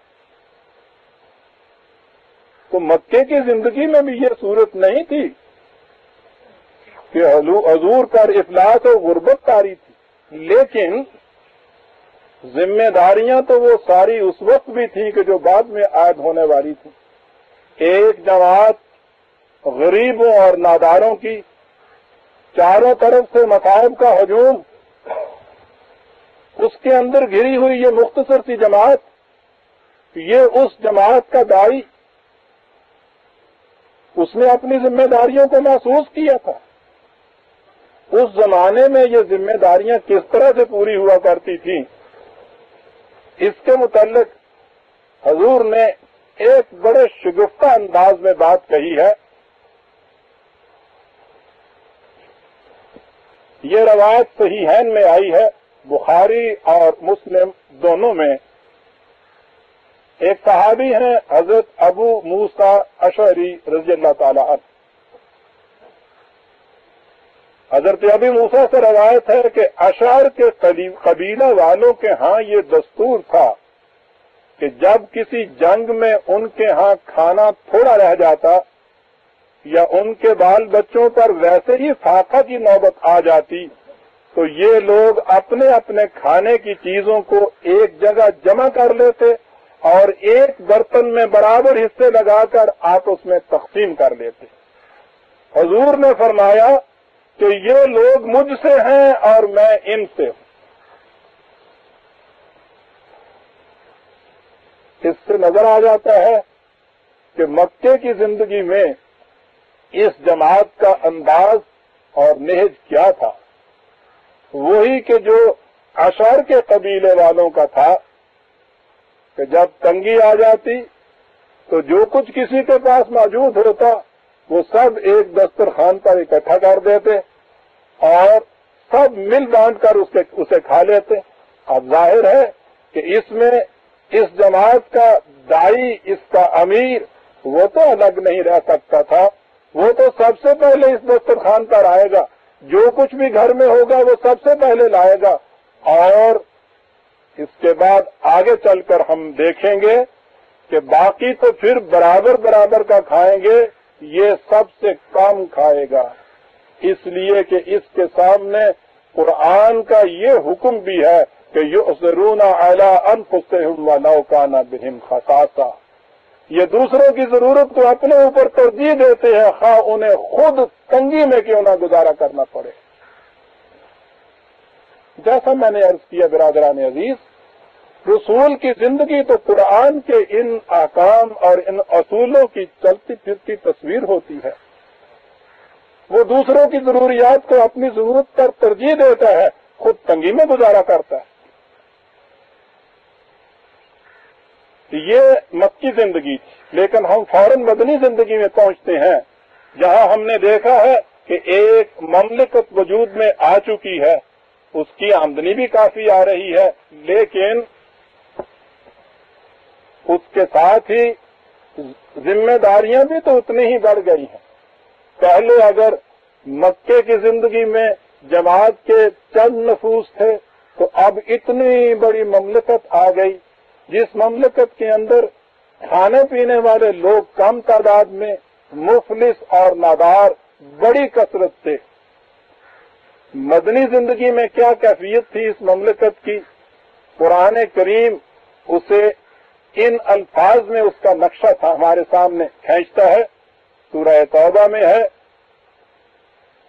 Speaker 1: تو مکے کی زندگی میں بھی یہ صورت نہیں تھی کہ حضور پر افلاس و غربت طاری تھی، لیکن ذمہ داریاں تو وہ ساری اس وقت بھی تھیں کہ جو بعد میں عائد ہونے والی تھی۔ ایک جماعت غریبوں اور ناداروں کی، چاروں طرف سے مصائب کا ہجوم، اس کے اندر گھری ہوئی یہ مختصر سی جماعت، یہ اس جماعت کا داعی، اس نے اپنی ذمہ داریوں کو محسوس کیا تھا۔ اس زمانے میں یہ ذمہ داریاں کس طرح سے پوری ہوا کرتی تھیں، اس کے متعلق حضور نے ایک بڑے شگفتہ انداز میں بات کہی ہے۔ یہ روایت صحیحین میں آئی ہے، بخاری اور مسلم دونوں میں۔ ایک صحابی ہیں حضرت ابو موسیٰ اشعری رضی اللہ تعالی عنہ۔ حضرت ابو موسیٰ سے روایت ہے کہ اشعر کے قبیلہ والوں کے ہاں یہ دستور تھا کہ جب کسی جنگ میں ان کے ہاں کھانا تھوڑا رہ جاتا یا ان کے بال بچوں پر ویسے ہی فاقہ کی نوبت آ جاتی تو یہ لوگ اپنے اپنے کھانے کی چیزوں کو ایک جگہ جمع کر لیتے اور ایک برتن میں برابر حصے لگا کر آپس میں تقسیم کر لیتے۔ حضور نے فرمایا کہ یہ لوگ مجھ سے ہیں اور میں ان سے ہوں۔ اس سے نظر آ جاتا ہے کہ مکے کی زندگی میں اس جماعت کا انداز اور نہج کیا تھا، وہی کہ جو اشعر کے قبیلے والوں کا تھا کہ جب تنگی آ جاتی تو جو کچھ کسی کے پاس موجود ہوتا وہ سب ایک دسترخوان پر اکٹھا کر دیتے اور سب مل بانٹ کر اسے کھا لیتے۔ اب ظاہر ہے کہ اس میں اس جماعت کا داعی، اس کا امیر، وہ تو الگ نہیں رہ سکتا تھا، وہ تو سب سے پہلے اس دسترخوان پر آئے گا، جو کچھ بھی گھر میں ہوگا وہ سب سے پہلے لائے گا، اور اس کے بعد آگے چل کر ہم دیکھیں گے کہ باقی تو پھر برابر برابر کا کھائیں گے، یہ سب سے کم کھائے گا، اس لیے کہ اس کے سامنے قرآن کا یہ حکم بھی ہے کہ یؤثرون علی انفسہم ولو کان بہم خصاصہ، یہ دوسروں کی ضرورت کو اپنے اوپر ترجیح دیتے ہیں، خواہ انہیں خود تنگی میں کیوں نہ گزارا کرنا پڑے۔ جیسا میں نے عرض کیا برادران عزیز، رسول کی زندگی تو قرآن کے ان احکام اور ان اصولوں کی چلتی پھرتی تصویر ہوتی ہے۔ وہ دوسروں کی ضروریات کو اپنی ضرورت پر ترجیح دیتا ہے، خود تنگی میں گزارا کرتا ہے۔ یہ مکی زندگی تھی، لیکن ہم فوراً مدنی زندگی میں پہنچتے ہیں، جہاں ہم نے دیکھا ہے کہ ایک مملکت وجود میں آ چکی ہے، اس کی آمدنی بھی کافی آ رہی ہے، لیکن اس کے ساتھ ہی ذمہ داریاں بھی تو اتنی ہی بڑھ گئی ہیں۔ پہلے اگر مکے کی زندگی میں جماعت کے چند نفوس تھے تو اب اتنی بڑی مملکت آ گئی، جس مملکت کے اندر کھانے پینے والے لوگ کم تعداد میں، مفلس اور نادار بڑی کثرت سے۔ مدنی زندگی میں کیا کیفیت تھی اس مملکت کی؟ قرآن کریم اسے ان الفاظ میں اس کا نقشہ تھا ہمارے سامنے کھینچتا ہے۔ سورہ توبہ میں ہے،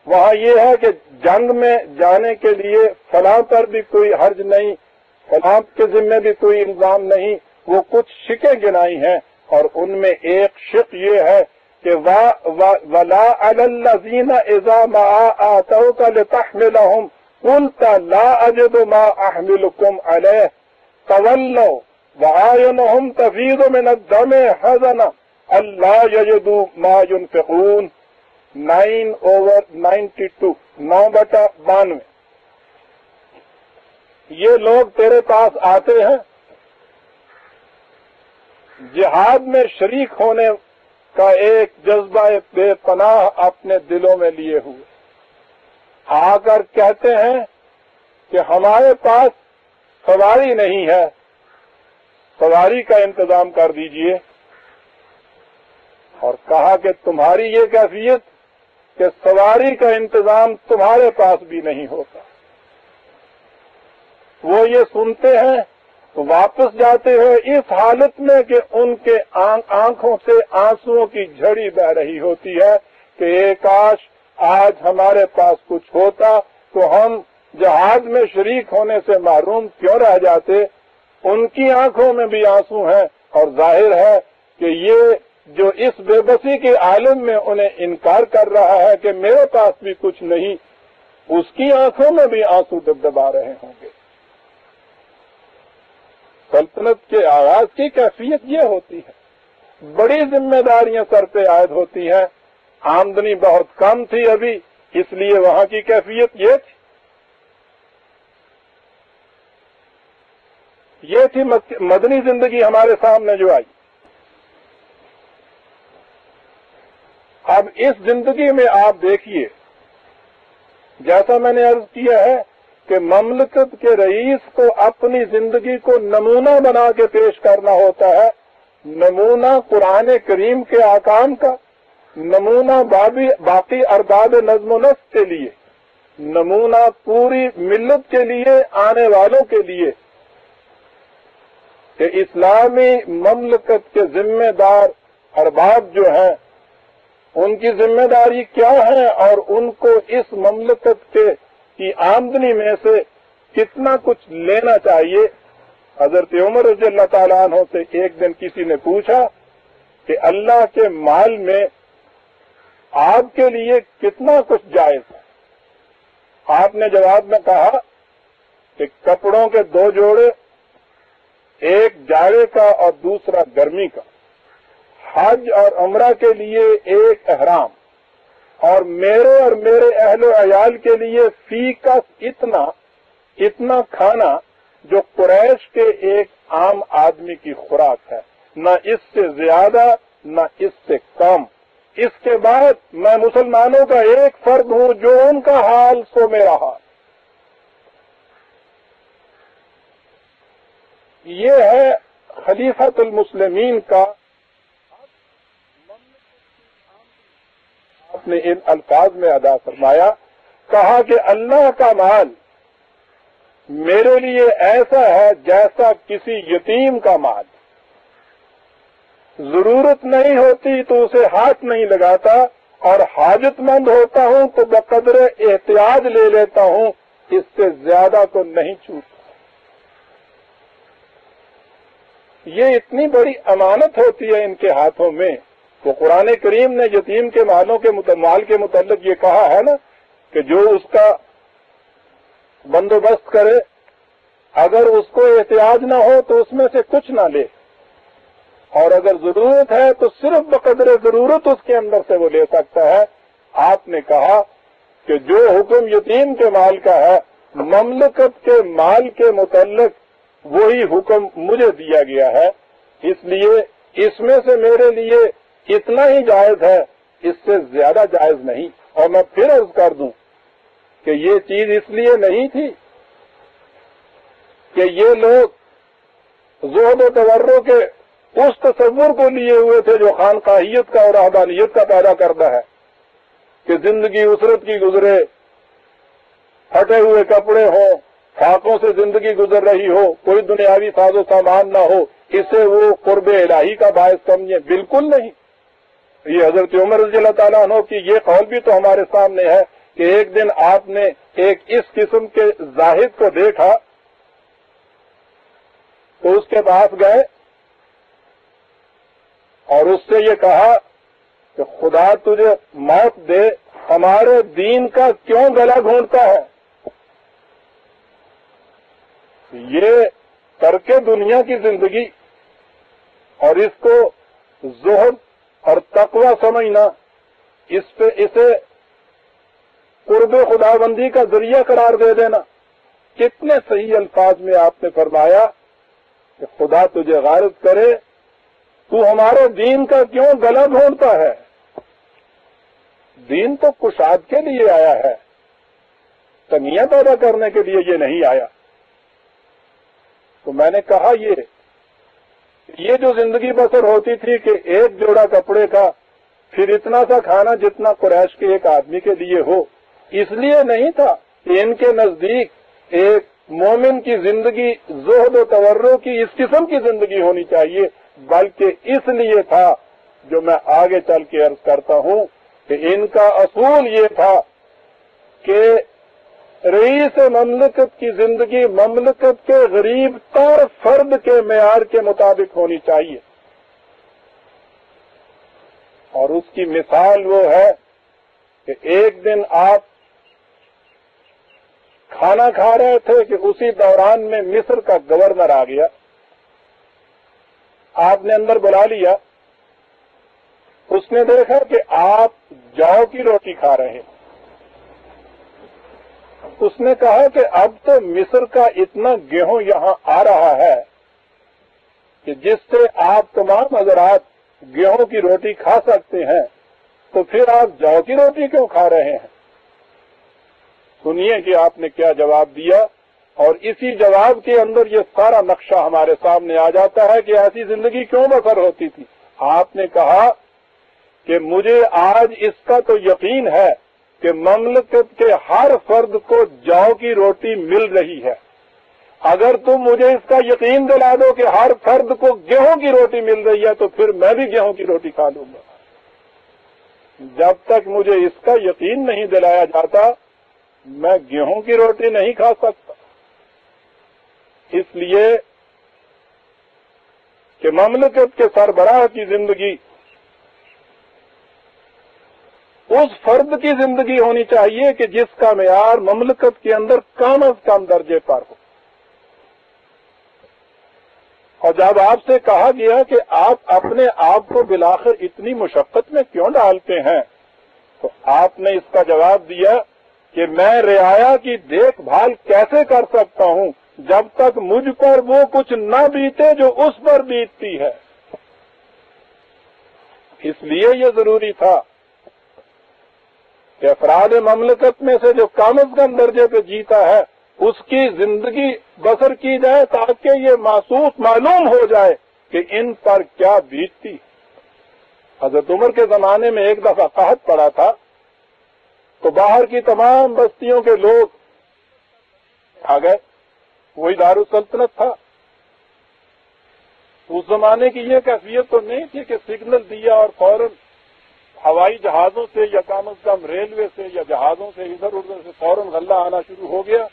Speaker 1: وہاں یہ ہے کہ جنگ میں جانے کے لیے فلاں پر بھی کوئی حرج نہیں، فلاں کے ذمہ بھی کوئی الزام نہیں، وہ کچھ شکیں گنائی ہیں، اور ان میں ایک شق یہ ہے کہ وَلَا عَلَى الَّذِينَ إِذَا مَا آتَوْكَ لِتَحْمِلَهُمْ قلت لا اجد ما احملكم علیہ تولوا وأعينهم تفيض من الدم حزنا الا يجدوا ما ينفقون 9/92 9/92 یہ لوگ تیرے پاس آتے ہیں جہاد میں شریک ہونے کا ایک جذبہ بے پناہ اپنے دلوں میں لیے ہوئے، آ کر کہتے ہیں کہ ہمارے پاس سواری نہیں ہے، سواری کا انتظام کر دیجئے۔ اور کہا کہ تمہاری یہ کیفیت کہ سواری کا انتظام تمہارے پاس بھی نہیں ہوتا۔ وہ یہ سنتے ہیں تو واپس جاتے ہیں اس حالت میں کہ ان کے آنکھوں سے آنسوؤں کی جھڑی بہ رہی ہوتی ہے کہ کاش آج ہمارے پاس کچھ ہوتا تو ہم جہاد میں شریک ہونے سے محروم کیوں رہ جاتے۔ ان کی آنکھوں میں بھی آنسو ہیں، اور ظاہر ہے کہ یہ جو اس بے بسی کے عالم میں انہیں انکار کر رہا ہے کہ میرے پاس بھی کچھ نہیں، اس کی آنکھوں میں بھی آنسو دبدبا رہے ہوں گے۔ سلطنت کے آغاز کی کیفیت یہ ہوتی ہے، بڑی ذمہ داریاں سر پہ عائد ہوتی ہیں، آمدنی بہت کم تھی ابھی، اس لیے وہاں کی کیفیت یہ تھی مدنی زندگی ہمارے سامنے جو آئی۔ اب اس زندگی میں آپ دیکھیے، جیسا میں نے عرض کیا ہے کہ مملکت کے رئیس کو اپنی زندگی کو نمونہ بنا کے پیش کرنا ہوتا ہے، نمونہ قرآن کریم کے احکام کا، نمونہ باقی ارباب نظم و نسق کے لیے، نمونہ پوری ملت کے لیے، آنے والوں کے لیے، کہ اسلامی مملکت کے ذمہ دار ارباب جو ہیں ان کی ذمہ داری کیا ہے، اور ان کو اس مملکت کی آمدنی میں سے کتنا کچھ لینا چاہیے۔ حضرت عمر رضی اللہ تعالیٰ عنہ سے ایک دن کسی نے پوچھا کہ اللہ کے مال میں آپ کے لیے کتنا کچھ جائز ہے؟ آپ نے جواب میں کہا کہ کپڑوں کے 2 جوڑے، ایک جاڑے کا اور دوسرا گرمی کا، حج اور عمرہ کے لیے ایک احرام، اور میرے اہل و عیال کے لیے فی کا اتنا کھانا جو قریش کے ایک عام آدمی کی خوراک ہے، نہ اس سے زیادہ نہ اس سے کم۔ اس کے بعد میں مسلمانوں کا ایک فرد ہوں، جو ان کا حال سو میرا حال۔ یہ ہے خلیفۃ المسلمین کا۔ آپ نے ان الفاظ میں ادا فرمایا، کہا کہ اللہ کا مال میرے لیے ایسا ہے جیسا کسی یتیم کا مال، ضرورت نہیں ہوتی تو اسے ہاتھ نہیں لگاتا، اور حاجت مند ہوتا ہوں تو بقدر احتیاج لے لیتا ہوں، اس سے زیادہ تو نہیں چھوٹتا۔ یہ اتنی بڑی امانت ہوتی ہے ان کے ہاتھوں میں۔ تو قرآن کریم نے یتیم کے مال کے متعلق یہ کہا ہے نا کہ جو اس کا بندوبست کرے، اگر اس کو احتیاج نہ ہو تو اس میں سے کچھ نہ لے، اور اگر ضرورت ہے تو صرف بقدر ضرورت اس کے اندر سے وہ لے سکتا ہے۔ آپ نے کہا کہ جو حکم یتیم کے مال کا ہے، مملکت کے مال کے متعلق وہی حکم مجھے دیا گیا ہے، اس لیے اس میں سے میرے لیے اتنا ہی جائز ہے، اس سے زیادہ جائز نہیں۔ اور میں پھر عرض کر دوں کہ یہ چیز اس لیے نہیں تھی کہ یہ لوگ زہد و تورع کے اس تصور کو لیے ہوئے تھے جو خانقاہیت کا اور رہبانیت کا پیدا کرتا ہے، کہ زندگی اسرت کی گزرے، پھٹے ہوئے کپڑے ہوں، فاقوں سے زندگی گزر رہی ہو، کوئی دنیاوی ساز و سامان نہ ہو، اسے وہ قرب الہی کا باعث سمجھے۔ بالکل نہیں۔ یہ حضرت عمر رضی اللہ تعالیٰ عنہ کی یہ قول بھی تو ہمارے سامنے ہے کہ ایک دن آپ نے ایک اس قسم کے زاہد کو دیکھا تو اس کے پاس گئے اور اس سے یہ کہا کہ خدا تجھے موت دے، ہمارے دین کا کیوں گلا گھونٹتا ہے؟ یہ ترک دنیا کی زندگی اور اس کو زہد اور تقوی سمجھنا، اسے قرب خداوندی کا ذریعہ قرار دے دینا، کتنے صحیح الفاظ میں آپ نے فرمایا کہ خدا تجھے غارت کرے، تو ہمارے دین کا کیوں گلا ڈھونڈتا ہے؟ دین تو کشاد کے لیے آیا ہے، تنگیاں پیدا کرنے کے لیے یہ نہیں آیا۔ تو میں نے کہا یہ جو زندگی بسر ہوتی تھی کہ ایک جوڑا کپڑے کا، پھر اتنا سا کھانا جتنا قریش کے ایک آدمی کے لیے ہو، اس لیے نہیں تھا کہ ان کے نزدیک ایک مومن کی زندگی زہد و تورع کی اس قسم کی زندگی ہونی چاہیے، بلکہ اس لیے تھا جو میں آگے چل کے عرض کرتا ہوں کہ ان کا اصول یہ تھا کہ رئیس مملکت کی زندگی مملکت کے غریب تر فرد کے معیار کے مطابق ہونی چاہیے، اور اس کی مثال وہ ہے کہ ایک دن آپ کھانا کھا رہے تھے کہ اسی دوران میں مصر کا گورنر آ گیا، آپ نے اندر بلا لیا، اس نے دیکھا کہ آپ جو کی روٹی کھا رہے ہیں، اس نے کہا کہ اب تو مصر کا اتنا گیہوں یہاں آ رہا ہے کہ جس سے آپ تمام حضرات گیہوں کی روٹی کھا سکتے ہیں، تو پھر آپ جو کی روٹی کیوں کھا رہے ہیں؟ سنیے کہ آپ نے کیا جواب دیا، اور اسی جواب کے اندر یہ سارا نقشہ ہمارے سامنے آ جاتا ہے کہ ایسی زندگی کیوں بسر ہوتی تھی۔ آپ نے کہا کہ مجھے آج اس کا تو یقین ہے کہ مملکت کے ہر فرد کو جو کی روٹی مل رہی ہے، اگر تم مجھے اس کا یقین دلا دو کہ ہر فرد کو گیہوں کی روٹی مل رہی ہے تو پھر میں بھی گیہوں کی روٹی کھا لوں گا۔ جب تک مجھے اس کا یقین نہیں دلایا جاتا میں گیہوں کی روٹی نہیں کھا سکتا، اس لیے کہ مملکت کے سربراہ کی زندگی اس فرد کی زندگی ہونی چاہیے کہ جس کا معیار مملکت کے اندر کم از کم درجے پر ہو۔ اور جب آپ سے کہا گیا کہ آپ اپنے آپ کو بالآخر اتنی مشقت میں کیوں ڈالتے ہیں، تو آپ نے اس کا جواب دیا کہ میں رعایا کی دیکھ بھال کیسے کر سکتا ہوں جب تک مجھ پر وہ کچھ نہ بیتے جو اس پر بیتتی ہے۔ اس لیے یہ ضروری تھا کہ افراد مملکت میں سے جو کم از کم درجے پہ جیتا ہے اس کی زندگی بسر کی جائے تاکہ یہ محسوس معلوم ہو جائے کہ ان پر کیا بیتتی۔ حضرت عمر کے زمانے میں ایک دفعہ قحط پڑا تھا تو باہر کی تمام بستیوں کے لوگ آ گئے، وہی دارالسلطنت تھا۔ اس زمانے کی یہ کیفیت تو نہیں تھی کہ سگنل دیا اور فوراً ہوائی جہازوں سے یا کم از کم ریلوے سے یا جہازوں سے ادھر ادھر سے فوراً غلہ آنا شروع ہو گیا۔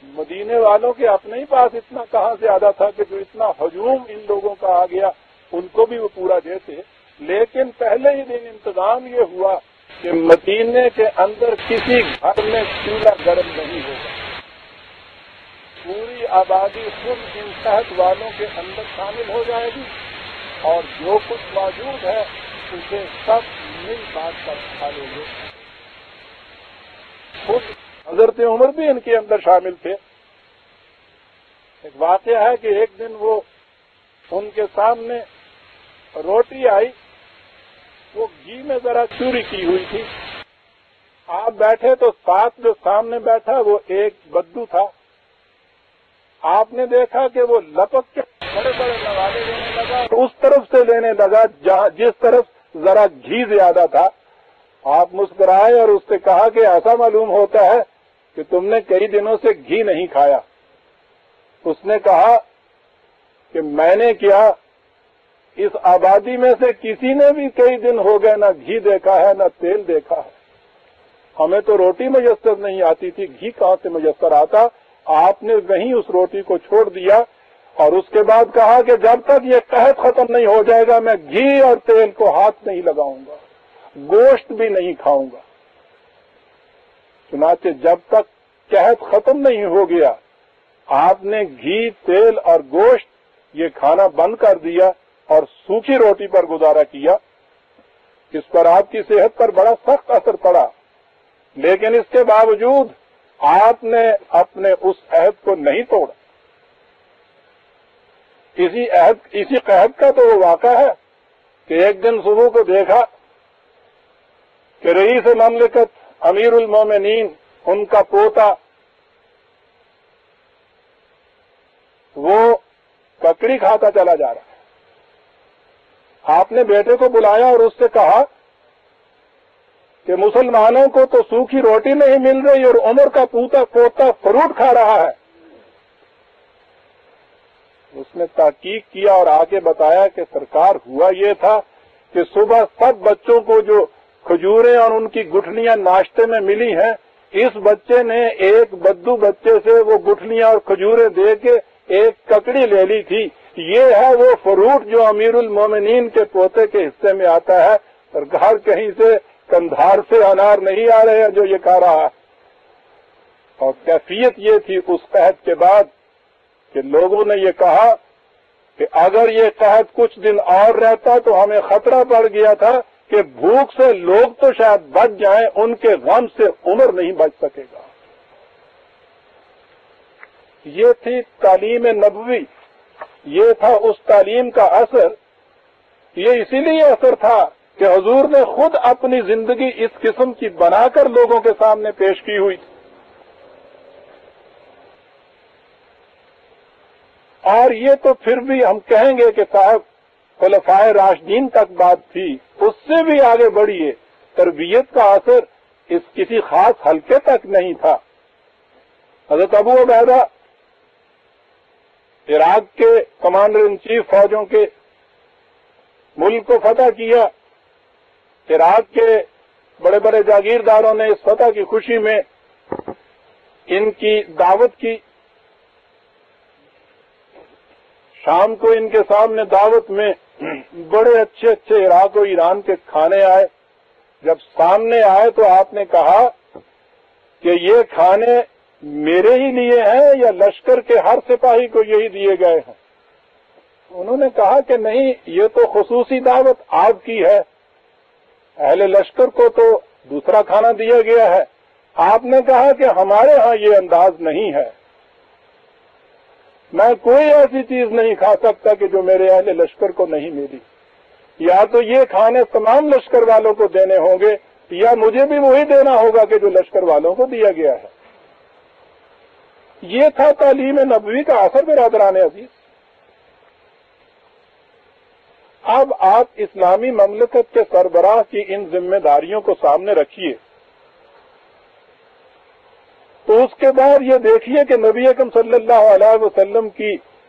Speaker 1: مدینے والوں کے اپنے ہی پاس اتنا کہاں زیادہ تھا کہ جو اتنا ہجوم ان لوگوں کا آ گیا ان کو بھی وہ پورا دیتے، لیکن پہلے ہی دن انتظام یہ ہوا کہ مدینے کے اندر کسی گھر میں چولہا گرم نہیں ہوگا، پوری آبادی خود ان صحت والوں کے اندر شامل ہو جائے گی اور جو کچھ موجود ہے اسے سب مل بانٹ کر کھا لیں گے۔ خود حضرت عمر بھی ان کے اندر شامل تھے۔ ایک واقعہ ہے کہ ایک دن وہ ان کے سامنے روٹی آئی، وہ گھی میں ذرا چوری کی ہوئی تھی۔ آپ بیٹھے تو ساتھ جو سامنے بیٹھا وہ ایک بدو تھا، آپ نے دیکھا کہ وہ لپک کے بڑے بڑے نوالے لینے لگا، اس طرف سے لینے لگا جس طرف ذرا گھی زیادہ تھا۔ آپ مسکرائے اور اس سے کہا کہ ایسا معلوم ہوتا ہے کہ تم نے کئی دنوں سے گھی نہیں کھایا۔ اس نے کہا کہ میں نے کیا، اس آبادی میں سے کسی نے بھی کئی دن ہو گئے نہ گھی دیکھا ہے نہ تیل دیکھا ہے، ہمیں تو روٹی میسر نہیں آتی تھی، گھی کہاں سے میسر آتا۔ آپ نے وہیں اس روٹی کو چھوڑ دیا اور اس کے بعد کہا کہ جب تک یہ قحط ختم نہیں ہو جائے گا میں گھی اور تیل کو ہاتھ نہیں لگاؤں گا، گوشت بھی نہیں کھاؤں گا۔ چنانچہ جب تک قحط ختم نہیں ہو گیا آپ نے گھی، تیل اور گوشت یہ کھانا بند کر دیا اور سوکھی روٹی پر گزارا کیا. اس پر آپ کی صحت پر بڑا سخت اثر پڑا، لیکن اس کے باوجود آپ نے اپنے اس عہد کو نہیں توڑا. اسی قحط کا تو وہ واقعہ ہے کہ ایک دن صبح کو دیکھا کہ رئیس مملکت امیر المومنین، ان کا پوتا، وہ ککڑی کھاتا چلا جا رہا ہے. آپ نے بیٹے کو بلایا اور اس سے کہا کہ مسلمانوں کو تو سوکھی روٹی نہیں مل رہی اور عمر کا پوتا فروٹ کھا رہا ہے. اس نے تحقیق کیا اور آگے بتایا کہ سرکار ہوا یہ تھا کہ صبح سب بچوں کو جو کھجوریں اور ان کی گٹھلیاں ناشتے میں ملی ہیں، اس بچے نے ایک بدو بچے سے وہ گٹھلیاں اور کھجوریں دے کے ایک ککڑی لے لی تھی. یہ ہے وہ فروٹ جو امیر المومنین کے پوتے کے حصے میں آتا ہے. سرکار کہیں سے کندھار سے انار نہیں آ رہے ہیں جو یہ کھا رہا ہے. اور کیفیت یہ تھی اس قحط کے بعد کہ لوگوں نے یہ کہا کہ اگر یہ قحط کچھ دن اور رہتا تو ہمیں خطرہ پڑ گیا تھا کہ بھوک سے لوگ تو شاید بچ جائیں، ان کے غم سے عمر نہیں بچ سکے گا. یہ تھی تعلیم نبوی، یہ تھا اس تعلیم کا اثر. یہ اسی لیے اثر تھا کہ حضور نے خود اپنی زندگی اس قسم کی بنا کر لوگوں کے سامنے پیش کی ہوئی. اور یہ تو پھر بھی ہم کہیں گے کہ صاحب خلفائے راشدین تک بات تھی، اس سے بھی آگے بڑھیے. تربیت کا اثر اس کسی خاص حلقے تک نہیں تھا. حضرت ابو عبیدہ عراق کے کمانڈر ان چیف فوجوں کے ملک کو فتح کیا. عراق کے بڑے بڑے جاگیرداروں نے اس فتح کی خوشی میں ان کی دعوت کی. شام کو ان کے سامنے دعوت میں بڑے اچھے اچھے عراق و ایران کے کھانے آئے. جب سامنے آئے تو آپ نے کہا کہ یہ کھانے میرے ہی لیے ہیں یا لشکر کے ہر سپاہی کو یہی دیے گئے ہیں؟ انہوں نے کہا کہ نہیں، یہ تو خصوصی دعوت آپ کی ہے، اہل لشکر کو تو دوسرا کھانا دیا گیا ہے. آپ نے کہا کہ ہمارے ہاں یہ انداز نہیں ہے، میں کوئی ایسی چیز نہیں کھا سکتا کہ جو میرے اہل لشکر کو نہیں ملی. یا تو یہ کھانے تمام لشکر والوں کو دینے ہوں گے یا مجھے بھی وہی دینا ہوگا کہ جو لشکر والوں کو دیا گیا ہے. یہ تھا تعلیم نبوی کا اثر برادران عزیز. اب آپ اسلامی مملکت کے سربراہ کی ان ذمہ داریوں کو سامنے رکھیے تو اس کے بعد یہ دیکھیے کہ نبی اکرم صلی اللہ علیہ وسلم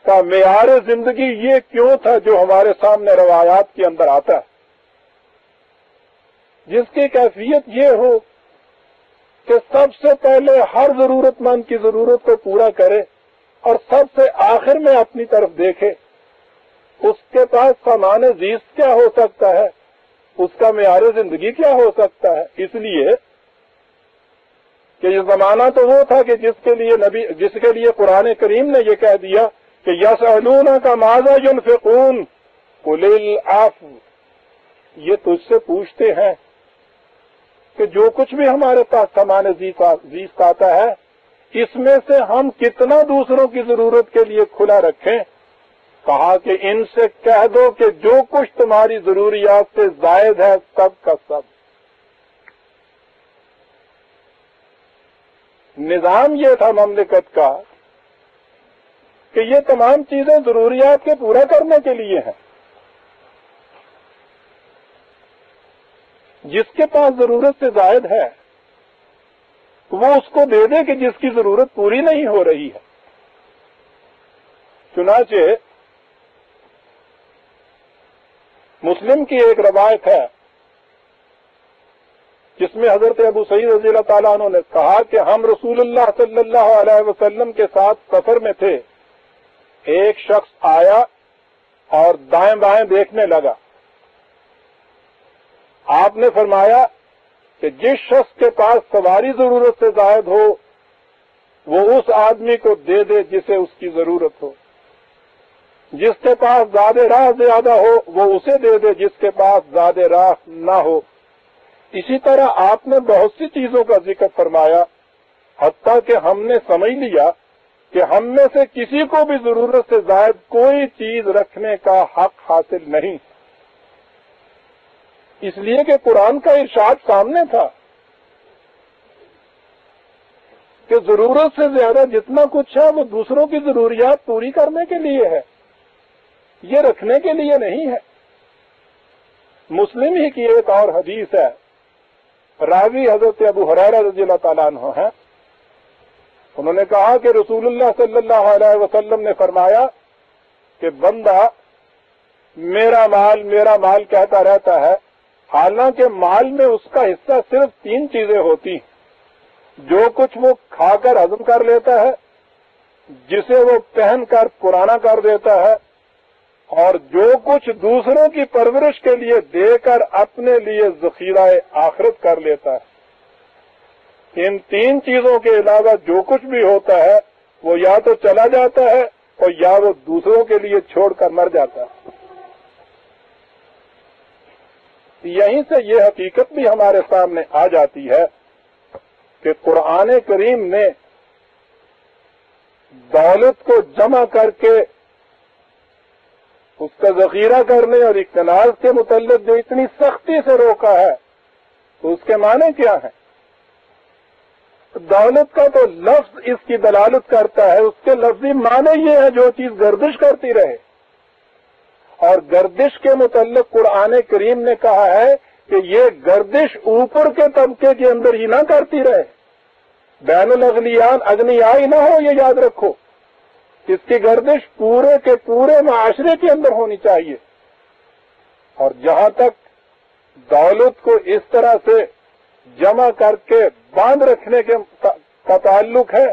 Speaker 1: کا معیار زندگی یہ کیوں تھا جو ہمارے سامنے روایات کے اندر آتا ہے، جس کی کیفیت یہ ہو کہ سب سے پہلے ہر ضرورت مند کی ضرورت کو پورا کرے اور سب سے آخر میں اپنی طرف دیکھے. اس کے پاس سامان زیست کیا ہو سکتا ہے، اس کا معیار زندگی کیا ہو سکتا ہے. اس لیے کہ یہ زمانہ تو وہ تھا کہ جس کے لیے قرآن کریم نے یہ کہہ دیا کہ یسألونک ماذا ينفقون قل العفو، یہ تجھ سے پوچھتے ہیں کہ جو کچھ بھی ہمارے پاس سامان زیست آتا ہے اس میں سے ہم کتنا دوسروں کی ضرورت کے لیے کھلا رکھیں. کہا کہ ان سے کہہ دو کہ جو کچھ تمہاری ضروریات سے زائد ہے سب کا سب. نظام یہ تھا مملکت کا کہ یہ تمام چیزیں ضروریات کے پورا کرنے کے لیے ہیں. جس کے پاس ضرورت سے زائد ہے وہ اس کو دے دے کہ جس کی ضرورت پوری نہیں ہو رہی ہے. چنانچہ مسلم کی ایک روایت ہے جس میں حضرت ابو سعید رضی اللہ تعالیٰ عنہ نے کہا کہ ہم رسول اللہ صلی اللہ علیہ وسلم کے ساتھ سفر میں تھے. ایک شخص آیا اور دائیں بائیں دیکھنے لگا. آپ نے فرمایا کہ جس شخص کے پاس سواری ضرورت سے زائد ہو وہ اس آدمی کو دے دے جسے اس کی ضرورت ہو، جس کے پاس زاد راہ زیادہ ہو وہ اسے دے دے جس کے پاس زاد راہ نہ ہو۔ اسی طرح آپ نے بہت سی چیزوں کا ذکر فرمایا، حتیٰ کہ ہم نے سمجھ لیا کہ ہم میں سے کسی کو بھی ضرورت سے زائد کوئی چیز رکھنے کا حق حاصل نہیں، اس لیے کہ قرآن کا ارشاد سامنے تھا کہ ضرورت سے زیادہ جتنا کچھ ہے وہ دوسروں کی ضروریات پوری کرنے کے لیے ہے، یہ رکھنے کے لیے نہیں ہے۔ مسلم ہی کی ایک اور حدیث ہے، راوی حضرت ابو ہریرہ رضی اللہ تعالیٰ عنہ ہیں، انہوں نے کہا کہ رسول اللہ صلی اللہ علیہ وسلم نے فرمایا کہ بندہ میرا مال کہتا رہتا ہے، حالانکہ مال میں اس کا حصہ صرف 3 چیزیں ہوتی ہیں، جو کچھ وہ کھا کر ہضم کر لیتا ہے، جسے وہ پہن کر پرانا کر دیتا ہے، اور جو کچھ دوسروں کی پرورش کے لیے دے کر اپنے لیے ذخیرہ آخرت کر لیتا ہے۔ ان 3 چیزوں کے علاوہ جو کچھ بھی ہوتا ہے وہ یا تو چلا جاتا ہے اور یا وہ دوسروں کے لیے چھوڑ کر مر جاتا ہے۔ یہیں سے یہ حقیقت بھی ہمارے سامنے آ جاتی ہے کہ قرآن کریم نے دولت کو جمع کر کے اس کا ذخیرہ کرنے اور اقتناز کے متعلق جو اتنی سختی سے روکا ہے تو اس کے معنی کیا ہیں؟ دولت کا تو لفظ اس کی دلالت کرتا ہے، اس کے لفظی معنی یہ ہے جو چیز گردش کرتی رہے، اور گردش کے متعلق قرآن کریم نے کہا ہے کہ یہ گردش اوپر کے طبقے کے اندر ہی نہ کرتی رہے، بین الاغنیان اغنیائی نہ ہو، یہ یاد رکھو، اس کی گردش پورے کے پورے معاشرے کے اندر ہونی چاہیے۔ اور جہاں تک دولت کو اس طرح سے جمع کر کے باندھ رکھنے کا تعلق ہے،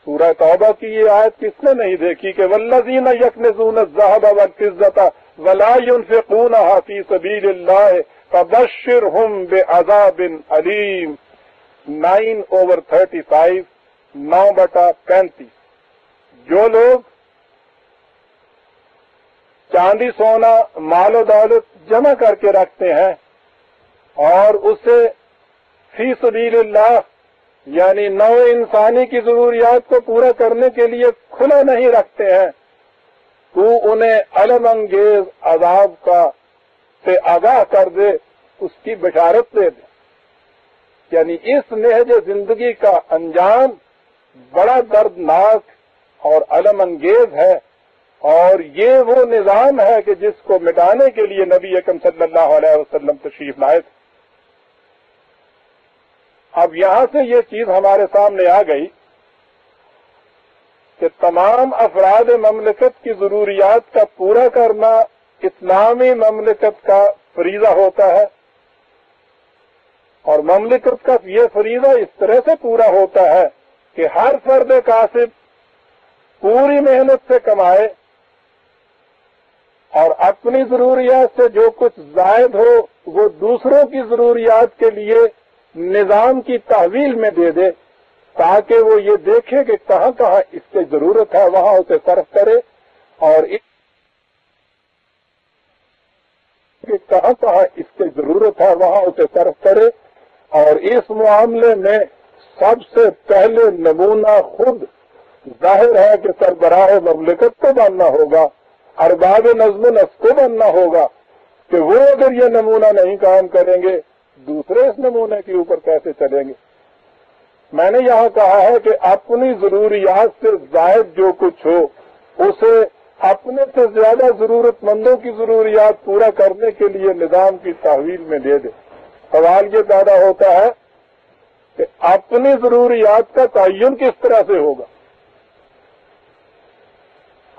Speaker 1: سورہ توبہ کی یہ آیت کس نے نہیں دیکھی کہ والذین یکنزون الذھب والفضة ولا ينفقونها فی سبیل اللہ فبشرہم بعذاب علیم، 9/35 9/35۔ جو لوگ چاندی سونا مال و دولت جمع کر کے رکھتے ہیں اور اسے فی سبیل اللہ یعنی نوع انسانی کی ضروریات کو پورا کرنے کے لیے کھلا نہیں رکھتے ہیں، تو انہیں علم انگیز عذاب سے آگاہ کر دے، اس کی بشارت دے دے۔ یعنی اس نہج زندگی کا انجام بڑا دردناک اور علم انگیز ہے، اور یہ وہ نظام ہے کہ جس کو مٹانے کے لیے نبی اکرم صلی اللہ علیہ وسلم تشریف لائے تھے۔ اب یہاں سے یہ چیز ہمارے سامنے آ گئی کہ تمام افراد مملکت کی ضروریات کا پورا کرنا اسلامی مملکت کا فریضہ ہوتا ہے، اور مملکت کا یہ فریضہ اس طرح سے پورا ہوتا ہے کہ ہر فرد کاسب پوری محنت سے کمائے اور اپنی ضروریات سے جو کچھ زائد ہو وہ دوسروں کی ضروریات کے لیے نظام کی تحویل میں دے دے، تاکہ وہ یہ دیکھے کہ کہاں کہاں اس کی ضرورت ہے وہاں اسے صرف کرے، اور کہاں کہاں اس کی ضرورت ہے وہاں اسے صرف کرے۔ اور اس معاملے میں سب سے پہلے نمونہ خود ظاہر ہے کہ سربراہ مملکت کو بننا ہوگا، ارباب نظم و نسق کو بننا ہوگا، کہ وہ اگر یہ نمونہ نہیں کام کریں گے دوسرے اس نمونے کے اوپر کیسے چلیں گے۔ میں نے یہاں کہا ہے کہ اپنی ضروریات سے زائد جو کچھ ہو اسے اپنے سے زیادہ ضرورت مندوں کی ضروریات پورا کرنے کے لیے نظام کی تحویل میں دے دے۔ سوال یہ پیدا ہوتا ہے کہ اپنی ضروریات کا تعین کس طرح سے ہوگا؟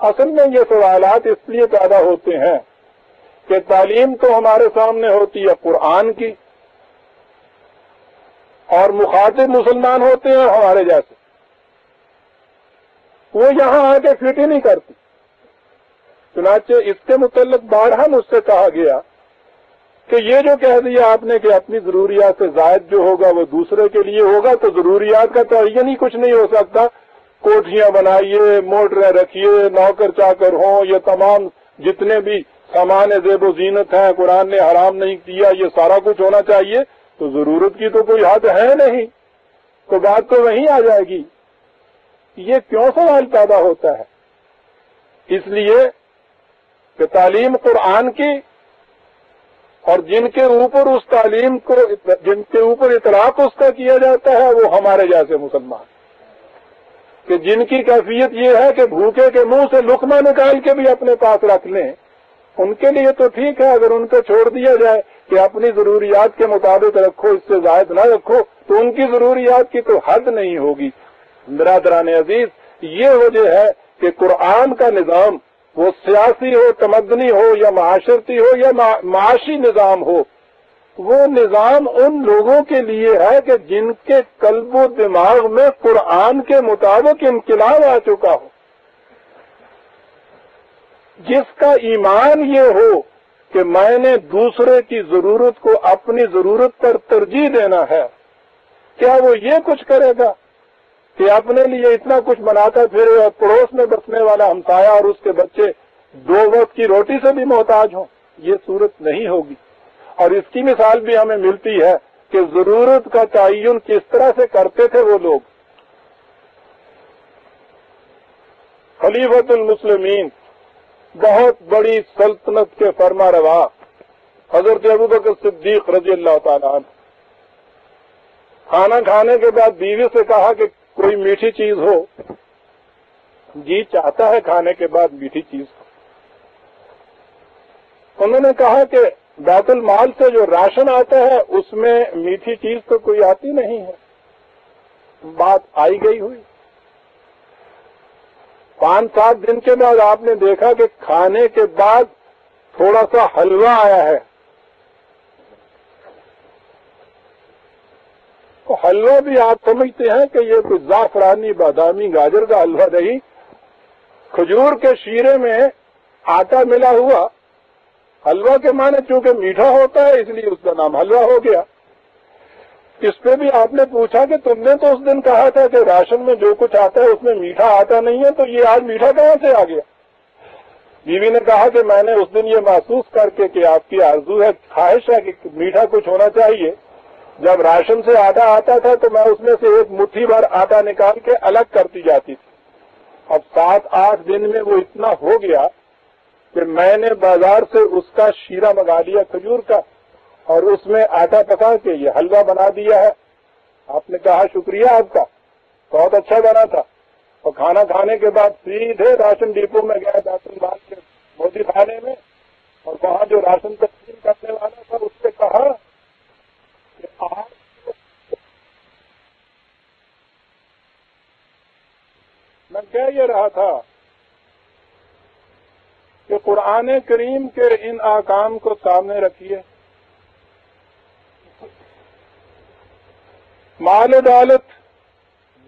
Speaker 1: اصل میں یہ سوالات اس لیے پیدا ہوتے ہیں کہ تعلیم تو ہمارے سامنے ہوتی ہے قرآن کی، اور مخاطب مسلمان ہوتے ہیں ہمارے جیسے، وہ یہاں آ کے فٹ ہی نہیں کرتی۔ چنانچہ اس کے متعلق بارہا مجھ سے کہا گیا کہ یہ جو کہہ دیا آپ نے کہ اپنی ضروریات سے زائد جو ہوگا وہ دوسرے کے لیے ہوگا، تو ضروریات کا تعین ہی کچھ نہیں ہو سکتا۔ کوٹھیاں بنائیے، موٹریں رکھیے، نوکر چاکر ہوں، یہ تمام جتنے بھی سامان زیب و زینت ہیں قرآن نے حرام نہیں کیا، یہ سارا کچھ ہونا چاہیے، تو ضرورت کی تو کوئی حد ہے نہیں، تو بات تو وہیں آ جائے گی۔ یہ کیوں سوال پیدا ہوتا ہے؟ اس لیے کہ تعلیم قرآن کی اور جن کے اوپر اس تعلیم کو، جن کے اوپر اطلاق اس کا کیا جاتا ہے، وہ ہمارے جیسے مسلمان، کہ جن کی کیفیت یہ ہے کہ بھوکے کے منہ سے لقمہ نکال کے بھی اپنے پاس رکھ لیں، ان کے لیے تو ٹھیک ہے۔ اگر ان کو چھوڑ دیا جائے کہ اپنی ضروریات کے مطابق رکھو، اس سے زائد نہ رکھو، تو ان کی ضروریات کی تو حد نہیں ہوگی۔ برادران عزیز، یہ وجہ ہے کہ قرآن کا نظام، وہ سیاسی ہو، تمدنی ہو، یا معاشرتی ہو، یا معاشی نظام ہو، وہ نظام ان لوگوں کے لیے ہے کہ جن کے قلب و دماغ میں قرآن کے مطابق انقلاب آ چکا ہو، جس کا ایمان یہ ہو کہ میں نے دوسرے کی ضرورت کو اپنی ضرورت پر ترجیح دینا ہے۔ کیا وہ یہ کچھ کرے گا کہ اپنے لیے اتنا کچھ بناتا پھرے اور پڑوس میں بسنے والا ہمسایہ اور اس کے بچے 2 وقت کی روٹی سے بھی محتاج ہوں؟ یہ صورت نہیں ہوگی۔ اور اس کی مثال بھی ہمیں ملتی ہے کہ ضرورت کا تعین کس طرح سے کرتے تھے وہ لوگ۔ خلیفۃ المسلمین، بہت بڑی سلطنت کے فرما روا حضرت ابوبکر صدیق رضی اللہ تعالیٰ عنہ، کھانا کھانے کے بعد بیوی سے کہا کہ کوئی میٹھی چیز ہو، جی چاہتا ہے کھانے کے بعد میٹھی چیز ہو۔ انہوں نے کہا کہ بیت المال سے جو راشن آتا ہے اس میں میٹھی چیز تو کوئی آتی نہیں ہے۔ بات آئی گئی ہوئی، 5-7 دن کے بعد آپ نے دیکھا کہ کھانے کے بعد تھوڑا سا حلوہ آیا ہے۔ تو حلوہ بھی آپ سمجھتے ہیں کہ یہ کوئی زعفرانی بادامی گاجر کا حلوہ نہیں، کھجور کے شیرے میں آٹا ملا ہوا حلوہ کے معنی چونکہ میٹھا ہوتا ہے اس لیے اس کا نام حلوہ ہو گیا۔ اس پہ بھی آپ نے پوچھا کہ تم نے تو اس دن کہا تھا کہ راشن میں جو کچھ آتا ہے اس میں میٹھا آتا نہیں ہے، تو یہ آج میٹھا کہاں سے آ گیا؟ بیوی نے کہا کہ میں نے اس دن یہ محسوس کر کے کہ آپ کی آرزو ہے، خواہش ہے کہ میٹھا کچھ ہونا چاہیے، جب راشن سے آٹا آتا تھا تو میں اس میں سے ایک مٹھی بھر آٹا نکال کے الگ کرتی جاتی تھی۔ اب 7-8 دن میں وہ اتنا ہو گیا کہ میں نے بازار سے اس کا شیرہ منگا لیا کھجور کا، اور اس میں آٹا پکا کے یہ حلوہ بنا دیا ہے۔ آپ نے کہا شکریہ آپ کا، بہت اچھا بنا تھا۔ اور کھانا کھانے کے بعد سیدھے راشن ڈپو میں گئے بیت المال کے موتی خانے میں، اور وہاں جو راشن تقسیم کرنے والا تھا اس سے کہا کہ آج میں کہہ یہ رہا تھا کہ قرآن کریم کے ان احکام کو سامنے رکھیے، مال و دولت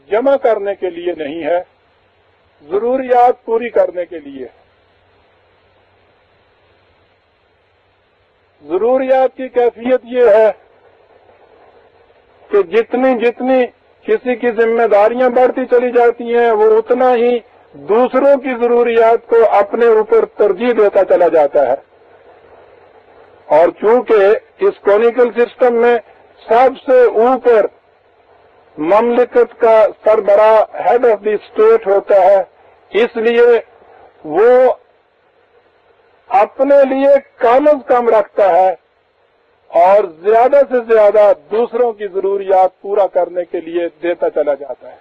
Speaker 1: جمع کرنے کے لیے نہیں ہے، ضروریات پوری کرنے کے لیے۔ ضروریات کی کیفیت یہ ہے کہ جتنی جتنی کسی کی ذمہ داریاں بڑھتی چلی جاتی ہیں وہ اتنا ہی دوسروں کی ضروریات کو اپنے اوپر ترجیح دیتا چلا جاتا ہے۔ اور چونکہ اس کونیکل سسٹم میں سب سے اوپر مملکت کا سربراہ ہیڈ آف دی اسٹیٹ ہوتا ہے، اس لیے وہ اپنے لیے کم از کم رکھتا ہے اور زیادہ سے زیادہ دوسروں کی ضروریات پورا کرنے کے لیے دیتا چلا جاتا ہے۔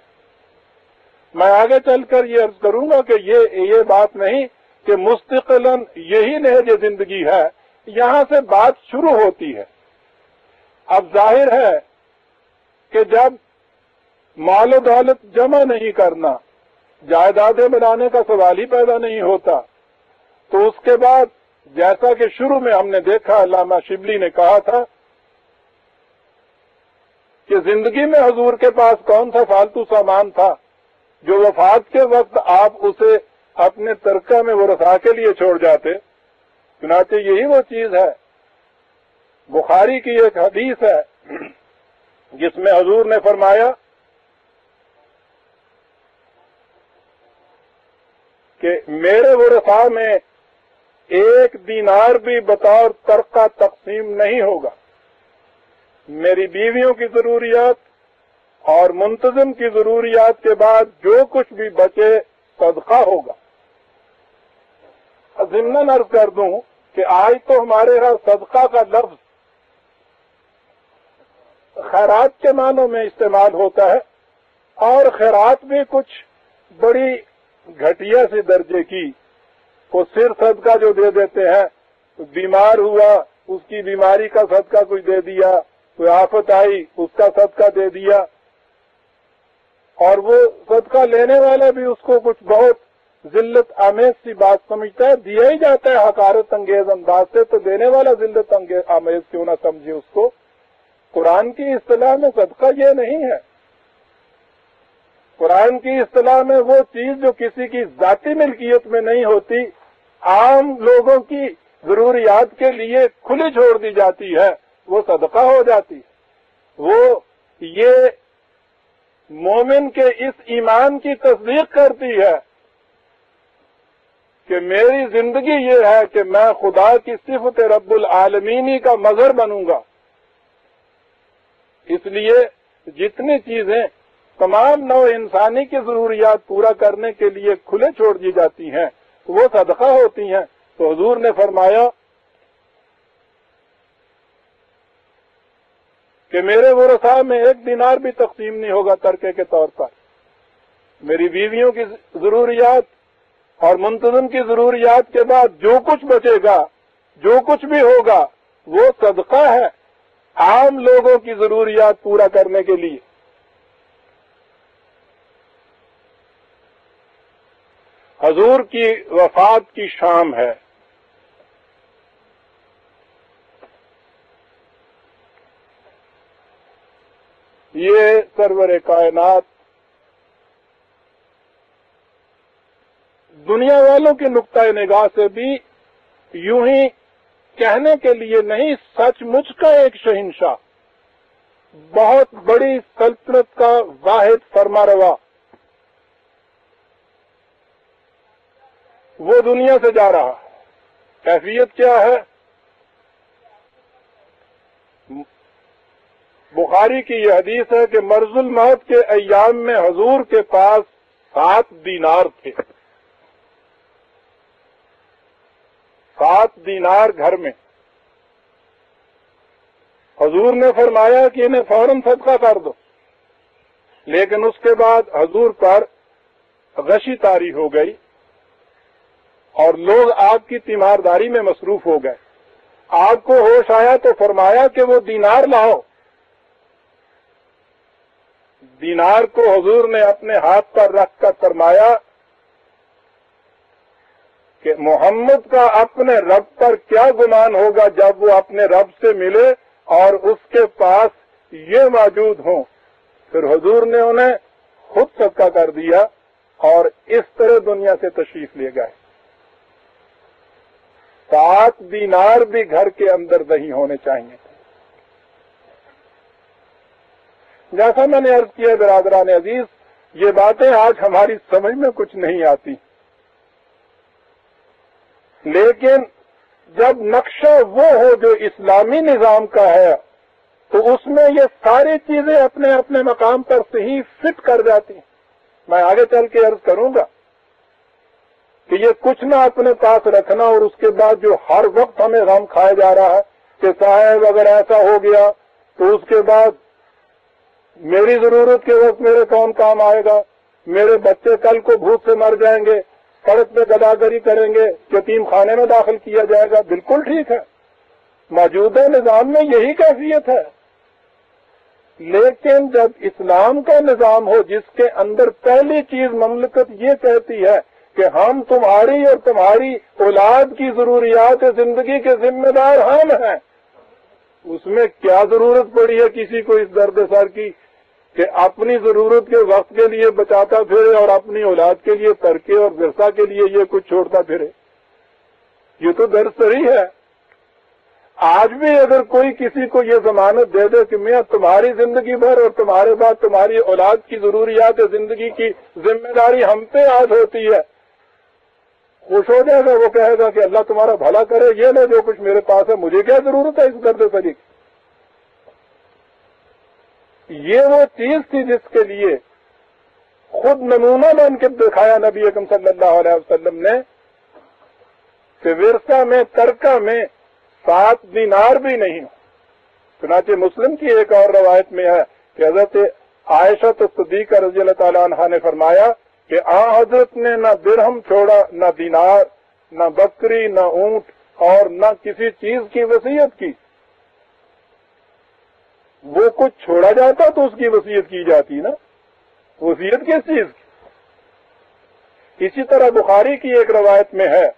Speaker 1: میں آگے چل کر یہ عرض کروں گا کہ یہ بات نہیں کہ مستقلاً یہی نہج زندگی ہے، یہاں سے بات شروع ہوتی ہے۔ اب ظاہر ہے کہ جب مال و دولت جمع نہیں کرنا، جائیدادیں بنانے کا سوال ہی پیدا نہیں ہوتا، تو اس کے بعد جیسا کہ شروع میں ہم نے دیکھا، علامہ شبلی نے کہا تھا کہ زندگی میں حضور کے پاس کون سا فالتو سامان تھا جو وفات کے وقت آپ اسے اپنے ترکہ میں ورثاء کے لیے چھوڑ جاتے؟ چنانچہ یہی وہ چیز ہے بخاری کی ایک حدیث ہے جس میں حضور نے فرمایا کہ میرے ورثاء میں 1 دینار بھی بطور ترکہ تقسیم نہیں ہوگا، میری بیویوں کی ضروریات اور منتظم کی ضروریات کے بعد جو کچھ بھی بچے صدقہ ہوگا۔ ضمناً عرض کر دوں کہ آج تو ہمارے یہاں صدقہ کا لفظ خیرات کے معنوں میں استعمال ہوتا ہے، اور خیرات بھی کچھ بڑی گھٹیا سے درجے کی، کو صرف صدقہ جو دے دیتے ہیں، بیمار ہوا اس کی بیماری کا صدقہ کچھ دے دیا، کوئی آفت آئی اس کا صدقہ دے دیا، اور وہ صدقہ لینے والا بھی اس کو کچھ بہت ذلت آمیز سی بات سمجھتا ہے، دیا ہی جاتا ہے حقارت انگیز انداز سے، تو دینے والا ذلت آمیز کیوں نہ سمجھے اس کو۔ قرآن کی اصطلاح میں صدقہ یہ نہیں ہے، قرآن کی اصطلاح میں وہ چیز جو کسی کی ذاتی ملکیت میں نہیں ہوتی، عام لوگوں کی ضروریات کے لیے کھلی چھوڑ دی جاتی ہے، وہ صدقہ ہو جاتی ہے۔ وہ یہ مومن کے اس ایمان کی تصدیق کرتی ہے کہ میری زندگی یہ ہے کہ میں خدا کی صفت رب العالمینی کا مظہر بنوں گا، اس لیے جتنی چیزیں تمام نوع انسانی کی ضروریات پورا کرنے کے لیے کھلے چھوڑ دی جاتی ہیں وہ صدقہ ہوتی ہیں۔ تو حضور نے فرمایا کہ میرے ورثاء میں 1 دینار بھی تقسیم نہیں ہوگا ترکے کے طور پر، میری بیویوں کی ضروریات اور منتظم کی ضروریات کے بعد جو کچھ بچے گا، جو کچھ بھی ہوگا، وہ صدقہ ہے عام لوگوں کی ضروریات پورا کرنے کے لیے۔ حضور کی وفات کی شام ہے، یہ سرور کائنات دنیا والوں کی نقطۂ نگاہ سے بھی یوں ہی کہنے کے لیے نہیں، سچ مچ کا ایک شہنشاہ، بہت بڑی سلطنت کا واحد فرمانروا، وہ دنیا سے جا رہا ہے۔ کیفیت کیا ہے؟ بخاری کی یہ حدیث ہے کہ مرض الموت کے ایام میں حضور کے پاس 7 دینار تھے، 7 دینار گھر میں۔ حضور نے فرمایا کہ انہیں فوراً صدقہ کر دو، لیکن اس کے بعد حضور پر غشی طاری ہو گئی اور لوگ آپ کی تیمارداری میں مصروف ہو گئے۔ آپ کو ہوش آیا تو فرمایا کہ وہ دینار لاؤ۔ دینار کو حضور نے اپنے ہاتھ پر رکھ کر فرمایا کہ محمد کا اپنے رب پر کیا گمان ہوگا جب وہ اپنے رب سے ملے اور اس کے پاس یہ موجود ہوں۔ پھر حضور نے انہیں خود صدقہ کر دیا اور اس طرح دنیا سے تشریف لے گئے۔ 7 دینار بھی گھر کے اندر نہیں ہونے چاہیے تھے۔ جیسا میں نے عرض کیا برادران عزیز، یہ باتیں آج ہماری سمجھ میں کچھ نہیں آتی، لیکن جب نقشہ وہ ہو جو اسلامی نظام کا ہے تو اس میں یہ ساری چیزیں اپنے اپنے مقام پر صحیح فٹ کر جاتی ہیں۔ میں آگے چل کے عرض کروں گا کہ یہ کچھ نہ اپنے پاس رکھنا اور اس کے بعد جو ہر وقت ہمیں غم کھایا جا رہا ہے کہ صاحب اگر ایسا ہو گیا تو اس کے بعد میری ضرورت کے وقت میرے کون کام آئے گا، میرے بچے کل کو بھوک سے مر جائیں گے، سڑک پہ گداگری کریں گے، یتیم خانے میں داخل کیا جائے گا۔ بالکل ٹھیک ہے، موجودہ نظام میں یہی کیفیت ہے، لیکن جب اسلام کا نظام ہو جس کے اندر پہلی چیز مملکت یہ کہتی ہے کہ ہم تمہاری اور تمہاری اولاد کی ضروریات زندگی کے ذمہ دار ہم ہیں، اس میں کیا ضرورت پڑی ہے کسی کو اس درد سر کی کہ اپنی ضرورت کے وقت کے لیے بچاتا پھرے اور اپنی اولاد کے لیے ترکے اور ورثہ کے لیے یہ کچھ چھوڑتا پھرے۔ یہ تو درد سری ہے۔ آج بھی اگر کوئی کسی کو یہ ضمانت دے دے کہ میں تمہاری زندگی بھر اور تمہارے بعد تمہاری اولاد کی ضروریات زندگی کی ذمہ داری ہم پہ عائد ہوتی ہے، خوش ہو جائے گا، وہ کہے گا کہ اللہ تمہارا بھلا کرے، یہ نہ جو کچھ میرے پاس ہے مجھے کیا ضرورت ہے اس درد فریق۔ یہ وہ چیز تھی جس کے لیے خود نمونہ بن کے دکھایا نبی اکرم صلی اللہ علیہ وسلم نے کہ ورثہ میں ترکہ میں 7 دینار بھی نہیں ہو۔ چنانچہ مسلم کی ایک اور روایت میں ہے کہ حضرت عائشہ صدیقہ رضی اللہ تعالیٰ عنہا نے فرمایا کہ حضرت نے نہ درہم چھوڑا، نہ دینار، نہ بکری، نہ اونٹ اور نہ کسی چیز کی وصیت کی۔ وہ کچھ چھوڑا جاتا تو اس کی وصیت کی جاتی نا، وصیت کس چیز کی؟ اسی طرح بخاری کی ایک روایت میں ہے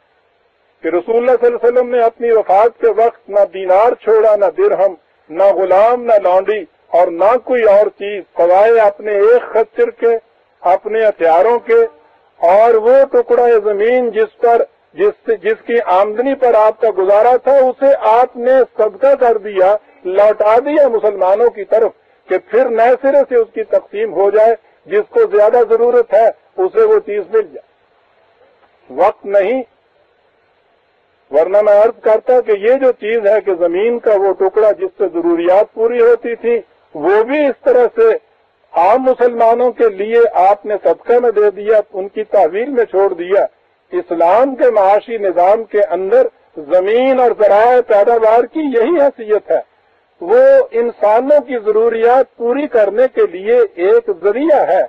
Speaker 1: کہ رسول اللہ صلی اللہ علیہ وسلم نے اپنی وفات کے وقت نہ دینار چھوڑا، نہ درہم، نہ غلام، نہ لونڈی اور نہ کوئی اور چیز، سوائے اپنے ایک خچر کے، اپنے ہتھیاروں کے، اور وہ ٹکڑا زمین جس کی آمدنی پر آپ کا گزارا تھا اسے آپ نے صدقہ کر دیا، لوٹا دیا مسلمانوں کی طرف کہ پھر نئے سرے سے اس کی تقسیم ہو جائے، جس کو زیادہ ضرورت ہے اسے وہ چیز مل جائے۔ وقت نہیں، ورنہ میں عرض کرتا کہ یہ جو چیز ہے کہ زمین کا وہ ٹکڑا جس سے ضروریات پوری ہوتی تھی وہ بھی اس طرح سے عام مسلمانوں کے لیے آپ نے صدقہ میں دے دیا، ان کی تحویل میں چھوڑ دیا۔ اسلام کے معاشی نظام کے اندر زمین اور ذرائع پیداوار کی یہی حیثیت ہے، وہ انسانوں کی ضروریات پوری کرنے کے لیے ایک ذریعہ ہے،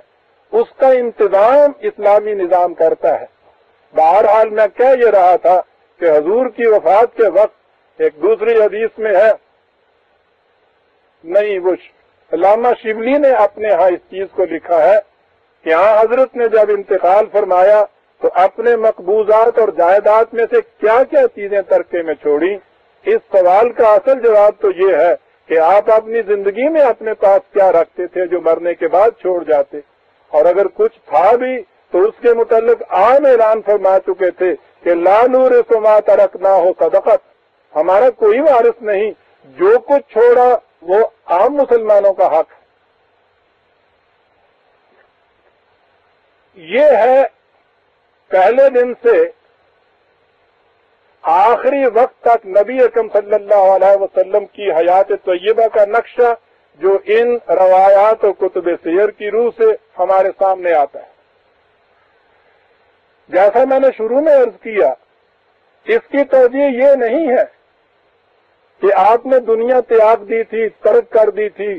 Speaker 1: اس کا انتظام اسلامی نظام کرتا ہے۔ بہرحال میں کہہ یہ رہا تھا کہ حضور کی وفات کے وقت ایک دوسری حدیث میں ہے، نہیں وہ علامہ شبلی نے اپنے ہاں اس چیز کو لکھا ہے کہ حضرت نے جب انتقال فرمایا تو اپنے مقبوضات اور جائیداد میں سے کیا کیا چیزیں ترکے میں چھوڑی۔ اس سوال کا اصل جواب تو یہ ہے کہ آپ اپنی زندگی میں اپنے پاس کیا رکھتے تھے جو مرنے کے بعد چھوڑ جاتے، اور اگر کچھ تھا بھی تو اس کے متعلق عام اعلان فرما چکے تھے کہ لا نورث ما ترکنا ہو صدقت، ہمارا کوئی وارث نہیں، جو کچھ چھوڑا وہ عام مسلمانوں کا حق ہے۔ یہ ہے پہلے دن سے آخری وقت تک نبی اکرم صلی اللہ علیہ وسلم کی حیات طیبہ کا نقشہ جو ان روایات اور کتب سیر کی روح سے ہمارے سامنے آتا ہے۔ جیسا میں نے شروع میں عرض کیا، اس کی توجہ یہ نہیں ہے کہ آپ نے دنیا تیاگ دی تھی، ترک کر دی تھی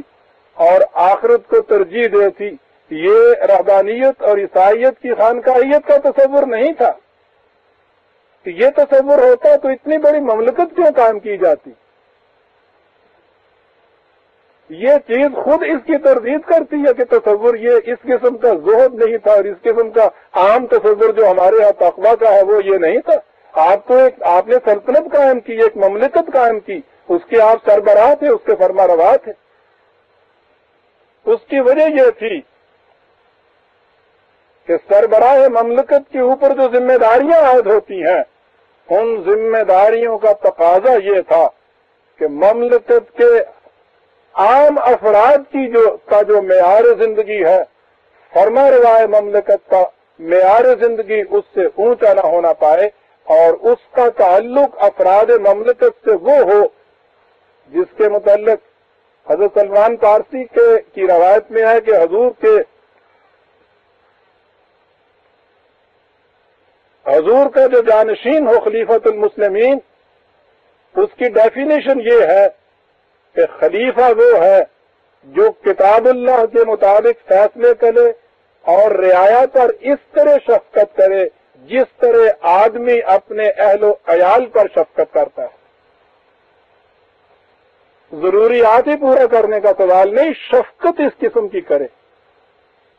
Speaker 1: اور آخرت کو ترجیح دے تھی، یہ رہبانیت اور عیسائیت کی خانقاہیت کا تصور نہیں تھا۔ یہ تصور ہوتا تو اتنی بڑی مملکت کیوں قائم کی جاتی؟ یہ چیز خود اس کی تردید کرتی ہے کہ تصور یہ اس قسم کا زہد نہیں تھا، اور اس قسم کا عام تصور جو ہمارے یہاں تقویٰ کا ہے وہ یہ نہیں تھا۔ آپ نے سلطنت قائم کی، ایک مملکت قائم کی، اس کے آپ سربراہ تھے، اس کے فرما روا تھے۔ اس کی وجہ یہ تھی کہ سربراہ مملکت کے اوپر جو ذمہ داریاں عائد ہوتی ہیں ان ذمہ داریوں کا تقاضا یہ تھا کہ مملکت کے عام افراد کی جو معیار زندگی ہے، فرما روائے مملکت کا معیار زندگی اس سے اونچا نہ ہونا پائے، اور اس کا تعلق افراد مملکت سے وہ ہو جس کے متعلق حضرت سلمان پارسی کی روایت میں ہے کہ حضور کا جو جانشین ہو خلیفۃ المسلمین، اس کی ڈیفینیشن یہ ہے کہ خلیفہ وہ ہے جو کتاب اللہ کے مطابق فیصلے کرے اور رعایا پر اس طرح شفقت کرے جس طرح آدمی اپنے اہل و عیال پر شفقت کرتا ہے۔ ضروریات ہی پورا کرنے کا سوال نہیں، شفقت اس قسم کی کرے۔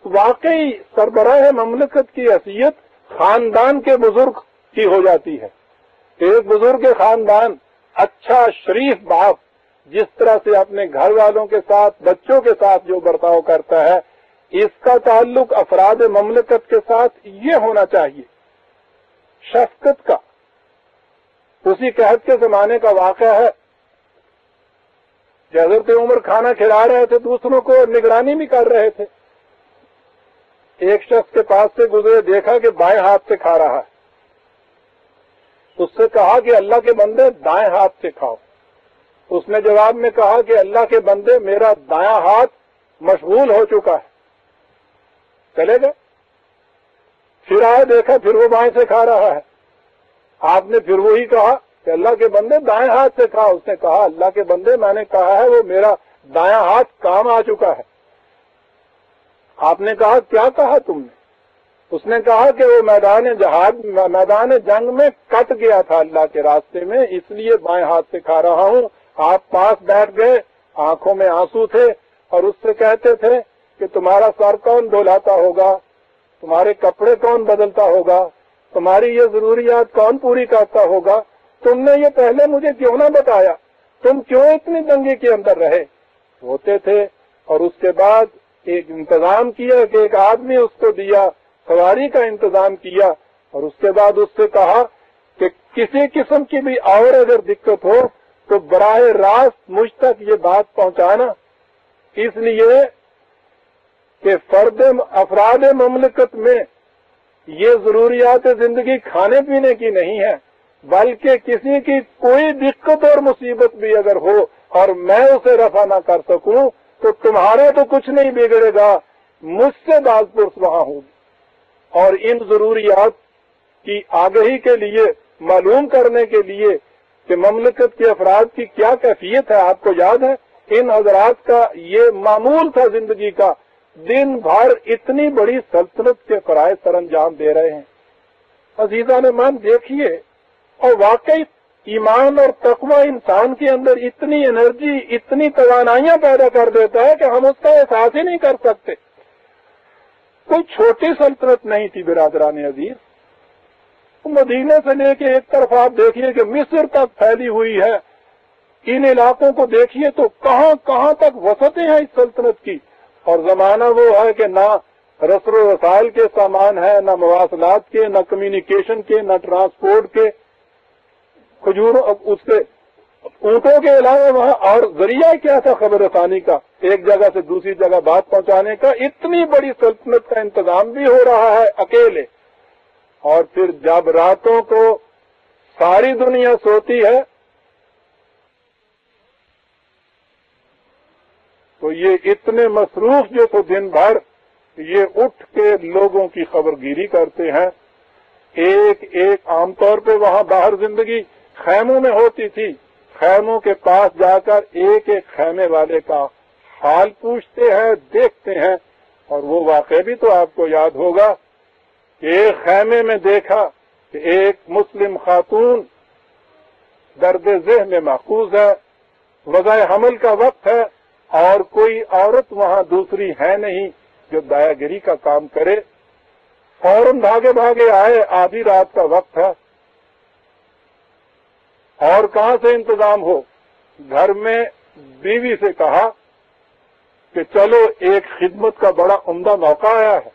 Speaker 1: واقعی سربراہ مملکت کی حیثیت خاندان کے بزرگ کی ہو جاتی ہے۔ ایک بزرگ خاندان، اچھا شریف باپ جس طرح سے اپنے گھر والوں کے ساتھ، بچوں کے ساتھ جو برتاؤ کرتا ہے، اس کا تعلق افراد مملکت کے ساتھ یہ ہونا چاہیے، شفقت کا۔ اسی قحط کے زمانے کا واقعہ ہے کہ حضرت عمر کھانا کھلا رہے تھے، دوسروں کو نگرانی بھی کر رہے تھے. ایک شخص کے پاس سے گزرے، دیکھا کہ بائیں ہاتھ سے کھا رہا ہے. اس سے کہا کہ اللہ کے بندے دائیں ہاتھ سے کھاؤ. اس نے جواب میں کہا کہ اللہ کے بندے میرا دایاں ہاتھ مشغول ہو چکا ہے. چلے گئے. پھر آئے، دیکھا پھر وہ بائیں سے کھا رہا ہے. آپ نے پھر وہی کہا کہ اللہ کے بندے دائیں ہاتھ سے کھا. اس نے کہا اللہ کے بندے میں نے کہا ہے وہ میرا دایاں ہاتھ کام آ چکا ہے. آپ نے کہا کیا کہا تم نے؟ اس نے کہا کہ وہ میدان جنگ میں کٹ گیا تھا اللہ کے راستے میں، اس لیے بائیں ہاتھ سے کھا رہا ہوں. آپ پاس بیٹھ گئے، آنکھوں میں آنسو تھے، اور اس سے کہتے تھے کہ تمہارا سر کون دھلاتا ہوگا، تمہارے کپڑے کون بدلتا ہوگا، تمہاری یہ ضروریات کون پوری کرتا ہوگا، تم نے یہ پہلے مجھے کیوں نہ بتایا، تم کیوں اتنی تنگی کے اندر رہے. ہوتے تھے. اور اس کے بعد ایک انتظام کیا کہ ایک آدمی اس کو دیا، سواری کا انتظام کیا، اور اس کے بعد اس سے کہا کہ کسی قسم کی بھی اور اگر دقت ہو تو براہ راست مجھ تک یہ بات پہنچانا، اس لیے کہ افراد مملکت میں یہ ضروریات زندگی کھانے پینے کی نہیں ہے، بلکہ کسی کی کوئی دقت اور مصیبت بھی اگر ہو اور میں اسے رفع نہ کر سکوں تو تمہارا تو کچھ نہیں بگڑے گا، مجھ سے باز پرس وہاں ہوگی. اور ان ضروریات کی آگہی کے لیے، معلوم کرنے کے لیے کہ مملکت کے افراد کی کیا کیفیت ہے، آپ کو یاد ہے ان حضرات کا یہ معمول تھا زندگی کا، دن بھر اتنی بڑی سلطنت کے فرائض سر انجام دے رہے ہیں. عزیزان من دیکھیے، اور واقعی ایمان اور تقوی انسان کے اندر اتنی انرجی، اتنی توانائیاں پیدا کر دیتا ہے کہ ہم اس کا احساس ہی نہیں کر سکتے. کوئی چھوٹی سلطنت نہیں تھی برادران عزیز. مدینے سے لے کے ایک طرف آپ دیکھیے کہ مصر تک پھیلی ہوئی ہے، ان علاقوں کو دیکھیے تو کہاں کہاں تک وسعتیں ہیں اس سلطنت کی. اور زمانہ وہ ہے کہ نہ رسل و رسائل کے سامان ہے، نہ مواصلات کے، نہ کمیونیکیشن کے، نہ ٹرانسپورٹ کے، کھجوروں اس کے اونٹوں کے علاوہ وہاں اور ذریعہ کیا تھا خبر رسانی کا، ایک جگہ سے دوسری جگہ بات پہنچانے کا. اتنی بڑی سلطنت کا انتظام بھی ہو رہا ہے اکیلے. اور پھر جب راتوں کو ساری دنیا سوتی ہے تو یہ اتنے مصروف جو تو دن بھر یہ اٹھ کے لوگوں کی خبر گیری کرتے ہیں. ایک ایک عام طور پہ وہاں باہر زندگی خیموں میں ہوتی تھی. خیموں کے پاس جا کر ایک ایک خیمے والے کا حال پوچھتے ہیں، دیکھتے ہیں. اور وہ واقعہ بھی تو آپ کو یاد ہوگا کہ ایک خیمے میں دیکھا کہ ایک مسلم خاتون درد ذہن میں محفوظ ہے، وضع حمل کا وقت ہے، اور کوئی عورت وہاں دوسری ہے نہیں جو دایا گیری کا کام کرے. فوراً بھاگے بھاگے آئے، آدھی رات کا وقت ہے. اور کہاں سے انتظام ہو؟ گھر میں بیوی سے کہا کہ چلو ایک خدمت کا بڑا عمدہ موقع آیا ہے.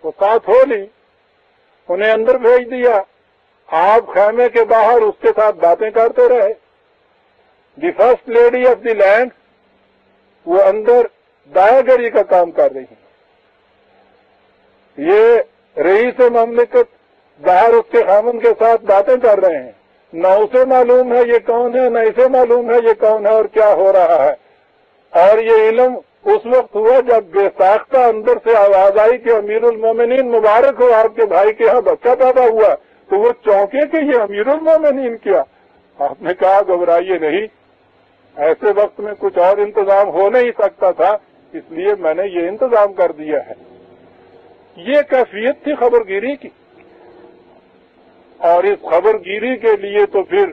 Speaker 1: وہ ساتھ ہو لی، انہیں اندر بھیج دیا. آپ خیمے کے باہر اس کے ساتھ باتیں کرتے رہے. The first lady of the land وہ اندر دایا گری کا کام کر رہی ہیں. یہ رئیس مملکت باہر اس کے خامن کے ساتھ باتیں کر رہے ہیں. نہ اسے معلوم ہے یہ کون ہے، نہ اسے معلوم ہے یہ کون ہے اور کیا ہو رہا ہے. اور یہ علم اس وقت ہوا جب بے ساختہ اندر سے آواز آئی کہ امیر المومنین مبارک ہو، آپ کے بھائی کے ہاں بچہ پیدا ہوا. تو وہ چونکے کہ یہ امیر المومنین کیا. آپ نے کہا گھبرائیے نہیں، ایسے وقت میں کچھ اور انتظام ہو نہیں سکتا تھا، اس لیے میں نے یہ انتظام کر دیا ہے. یہ کیفیت تھی خبر گیری کی. اور اس خبر گیری کے لیے تو پھر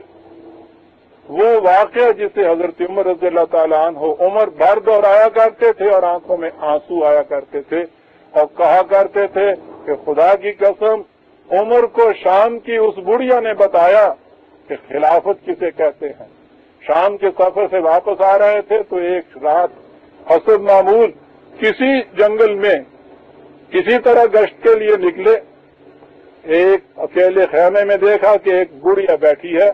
Speaker 1: وہ واقعہ جسے حضرت عمر رضی اللہ تعالیٰ عنہ عمر بھر دہرایا کرتے تھے اور آنکھوں میں آنسو آیا کرتے تھے اور کہا کرتے تھے کہ خدا کی قسم عمر کو شام کی اس بڑھیا نے بتایا کہ خلافت کسے کہتے ہیں. شام کے سفر سے واپس آ رہے تھے تو ایک رات حسب معمول کسی جنگل میں کسی طرح گشت کے لیے نکلے. ایک اکیلے خیمے میں دیکھا کہ ایک بڑھیا بیٹھی ہے.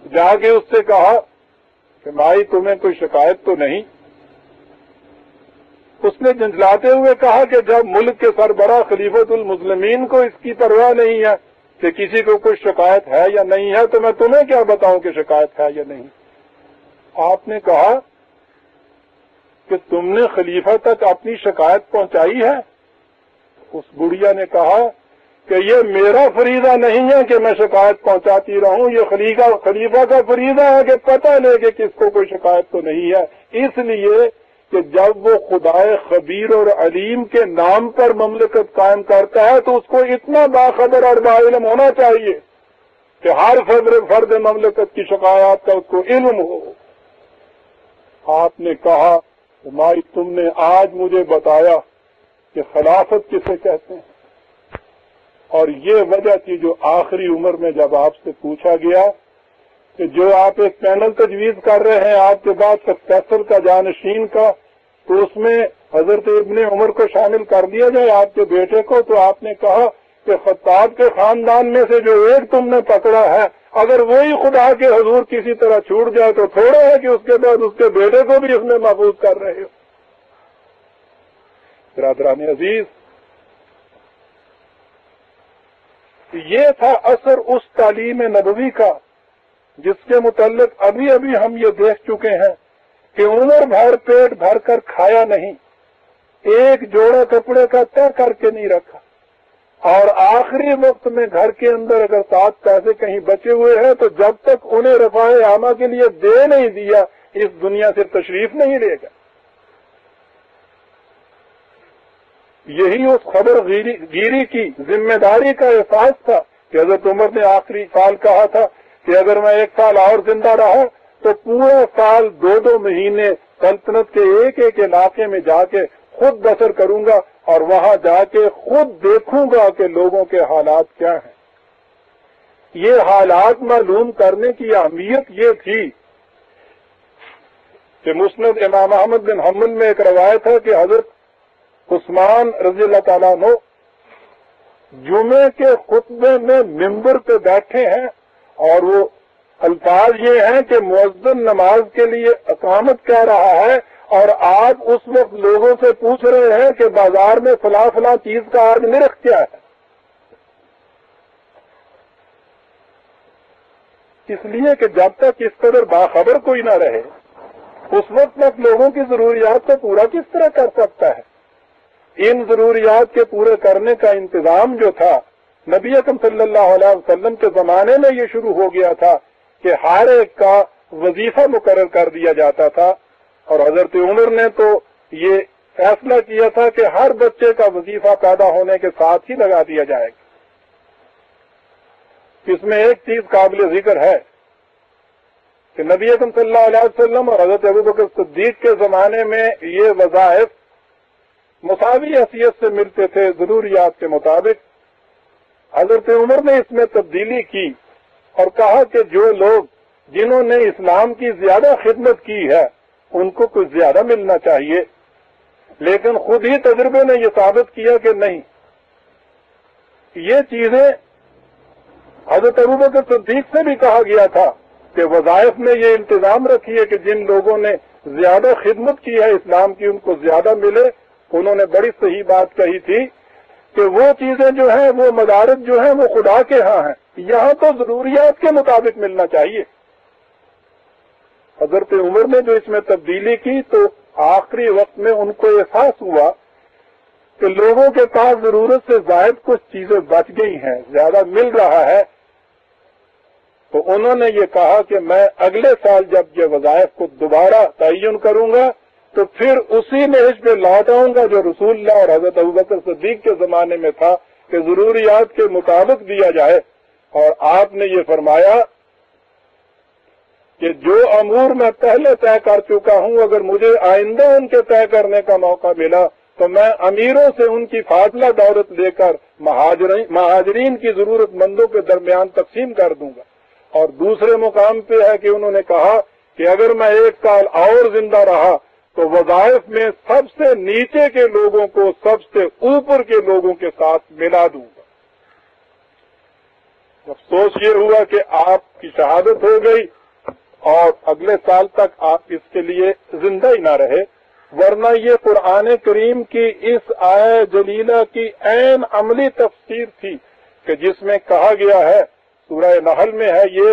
Speaker 1: جا کے اس سے کہا کہ بھائی تمہیں کوئی شکایت تو نہیں؟ اس نے جھنجھلاتے ہوئے کہا کہ جب ملک کے سربراہ خلیفۃ المسلمین کو اس کی پرواہ نہیں ہے کہ کسی کو کوئی شکایت ہے یا نہیں ہے تو میں تمہیں کیا بتاؤں کہ شکایت ہے یا نہیں؟ آپ نے کہا کہ تم نے خلیفہ تک اپنی شکایت پہنچائی ہے؟ اس بڑھیا نے کہا کہ یہ میرا فریضہ نہیں ہے کہ میں شکایت پہنچاتی رہوں، یہ خلیفہ کا فریضہ ہے کہ پتہ لے کہ کس کو کوئی شکایت تو نہیں ہے، اس لیے کہ جب وہ خدائے خبیر اور علیم کے نام پر مملکت قائم کرتا ہے تو اس کو اتنا باخبر اور باعلم ہونا چاہیے کہ ہر فرد مملکت کی شکایات کا اس کو علم ہو۔ آپ نے کہا بھائی تم نے آج مجھے بتایا کہ خلافت کسے کہتے ہیں، اور یہ وجہ تھی جو آخری عمر میں جب آپ سے پوچھا گیا کہ جو آپ ایک پینل تجویز کر رہے ہیں آپ کے بعد سکسیسر کا جانشین کا، تو اس میں حضرت ابن عمر کو شامل کر دیا جائے آپ کے بیٹے کو، تو آپ نے کہا کہ خطاب کے خاندان میں سے جو ایک تم نے پکڑا ہے اگر وہی خدا کے حضور کسی طرح چھوٹ جائے تو تھوڑا ہے کہ اس کے بعد اس کے بیٹے کو بھی اس میں محفوظ کر رہے ہو۔ برادران عزیز، یہ تھا اثر اس تعلیم نبوی کا جس کے متعلق ابھی ہم یہ دیکھ چکے ہیں کہ عمر بھر پیٹ بھر کر کھایا نہیں، ایک جوڑا کپڑے کا طے کر کے نہیں رکھا، اور آخری وقت میں گھر کے اندر اگر 7 پیسے کہیں بچے ہوئے ہیں تو جب تک انہیں رفاع عامہ کے لیے دے نہیں دیا اس دنیا سے تشریف نہیں لے گا۔ یہی اس خبر گیری کی ذمہ داری کا احساس تھا کہ حضرت عمر نے آخری سال کہا تھا کہ اگر میں 1 سال اور زندہ رہا تو پورا سال 2 مہینے سلطنت کے ایک علاقے میں جا کے خود بسر کروں گا اور وہاں جا کے خود دیکھوں گا کہ لوگوں کے حالات کیا ہیں۔ یہ حالات معلوم کرنے کی اہمیت یہ تھی کہ مسند امام احمد بن حنبل میں ایک روایت ہے کہ حضرت عثمان رضی اللہ تعالیٰ عنہ جمعے کے خطبے میں ممبر پہ بیٹھے ہیں اور وہ الفاظ یہ ہیں کہ مؤذن نماز کے لیے اقامت کہہ رہا ہے اور آپ اس وقت لوگوں سے پوچھ رہے ہیں کہ بازار میں فلاں چیز کا آج نرخ کیا ہے۔ اس لیے کہ جب تک اس قدر باخبر کوئی نہ رہے اس وقت تک لوگوں کی ضروریات کو پورا کس طرح کر سکتا ہے؟ ان ضروریات کے پورے کرنے کا انتظام جو تھا نبی اکرم صلی اللہ علیہ وسلم کے زمانے میں یہ شروع ہو گیا تھا کہ ہر ایک کا وظیفہ مقرر کر دیا جاتا تھا، اور حضرت عمر نے تو یہ فیصلہ کیا تھا کہ ہر بچے کا وظیفہ پیدا ہونے کے ساتھ ہی لگا دیا جائے گا۔ اس میں ایک چیز قابل ذکر ہے کہ نبی اکرم صلی اللہ علیہ وسلم اور حضرت ابوبکر صدیق کے زمانے میں یہ وظائف مساوی حیثیت سے ملتے تھے ضروریات کے مطابق۔ حضرت عمر نے اس میں تبدیلی کی اور کہا کہ جو لوگ جنہوں نے اسلام کی زیادہ خدمت کی ہے ان کو کچھ زیادہ ملنا چاہیے، لیکن خود ہی تجربے نے یہ ثابت کیا کہ نہیں، یہ چیزیں حضرت ابوبکر صدیق سے بھی کہا گیا تھا کہ وظائف میں یہ انتظام رکھیے کہ جن لوگوں نے زیادہ خدمت کی ہے اسلام کی ان کو زیادہ ملے۔ انہوں نے بڑی صحیح بات کہی تھی کہ وہ چیزیں جو ہیں وہ مدارج جو ہیں وہ خدا کے ہاں ہیں، یہاں تو ضروریات کے مطابق ملنا چاہیے۔ حضرت عمر نے جو اس میں تبدیلی کی تو آخری وقت میں ان کو احساس ہوا کہ لوگوں کے پاس ضرورت سے زائد کچھ چیزیں بچ گئی ہیں، زیادہ مل رہا ہے، تو انہوں نے یہ کہا کہ میں اگلے سال جب یہ وظائف کو دوبارہ تعین کروں گا تو پھر اسی نہج پہ لوٹ آؤں گا جو رسول اللہ اور حضرت ابوبکر صدیق کے زمانے میں تھا کہ ضروریات کے مطابق دیا جائے۔ اور آپ نے یہ فرمایا کہ جو امور میں پہلے طے کر چکا ہوں اگر مجھے آئندہ ان کے طے کرنے کا موقع ملا تو میں امیروں سے ان کی فاضلہ دولت لے کر مہاجرین کی ضرورت مندوں کے درمیان تقسیم کر دوں گا۔ اور دوسرے مقام پہ ہے کہ انہوں نے کہا کہ اگر میں 1 سال اور زندہ رہا تو وظائف میں سب سے نیچے کے لوگوں کو سب سے اوپر کے لوگوں کے ساتھ ملا دوں گا۔ افسوس یہ ہوا کہ آپ کی شہادت ہو گئی اور اگلے سال تک آپ اس کے لیے زندہ ہی نہ رہے، ورنہ یہ قرآن کریم کی اس آیہ جلیلہ کی عین عملی تفسیر تھی کہ جس میں کہا گیا ہے، سورہ نحل میں ہے یہ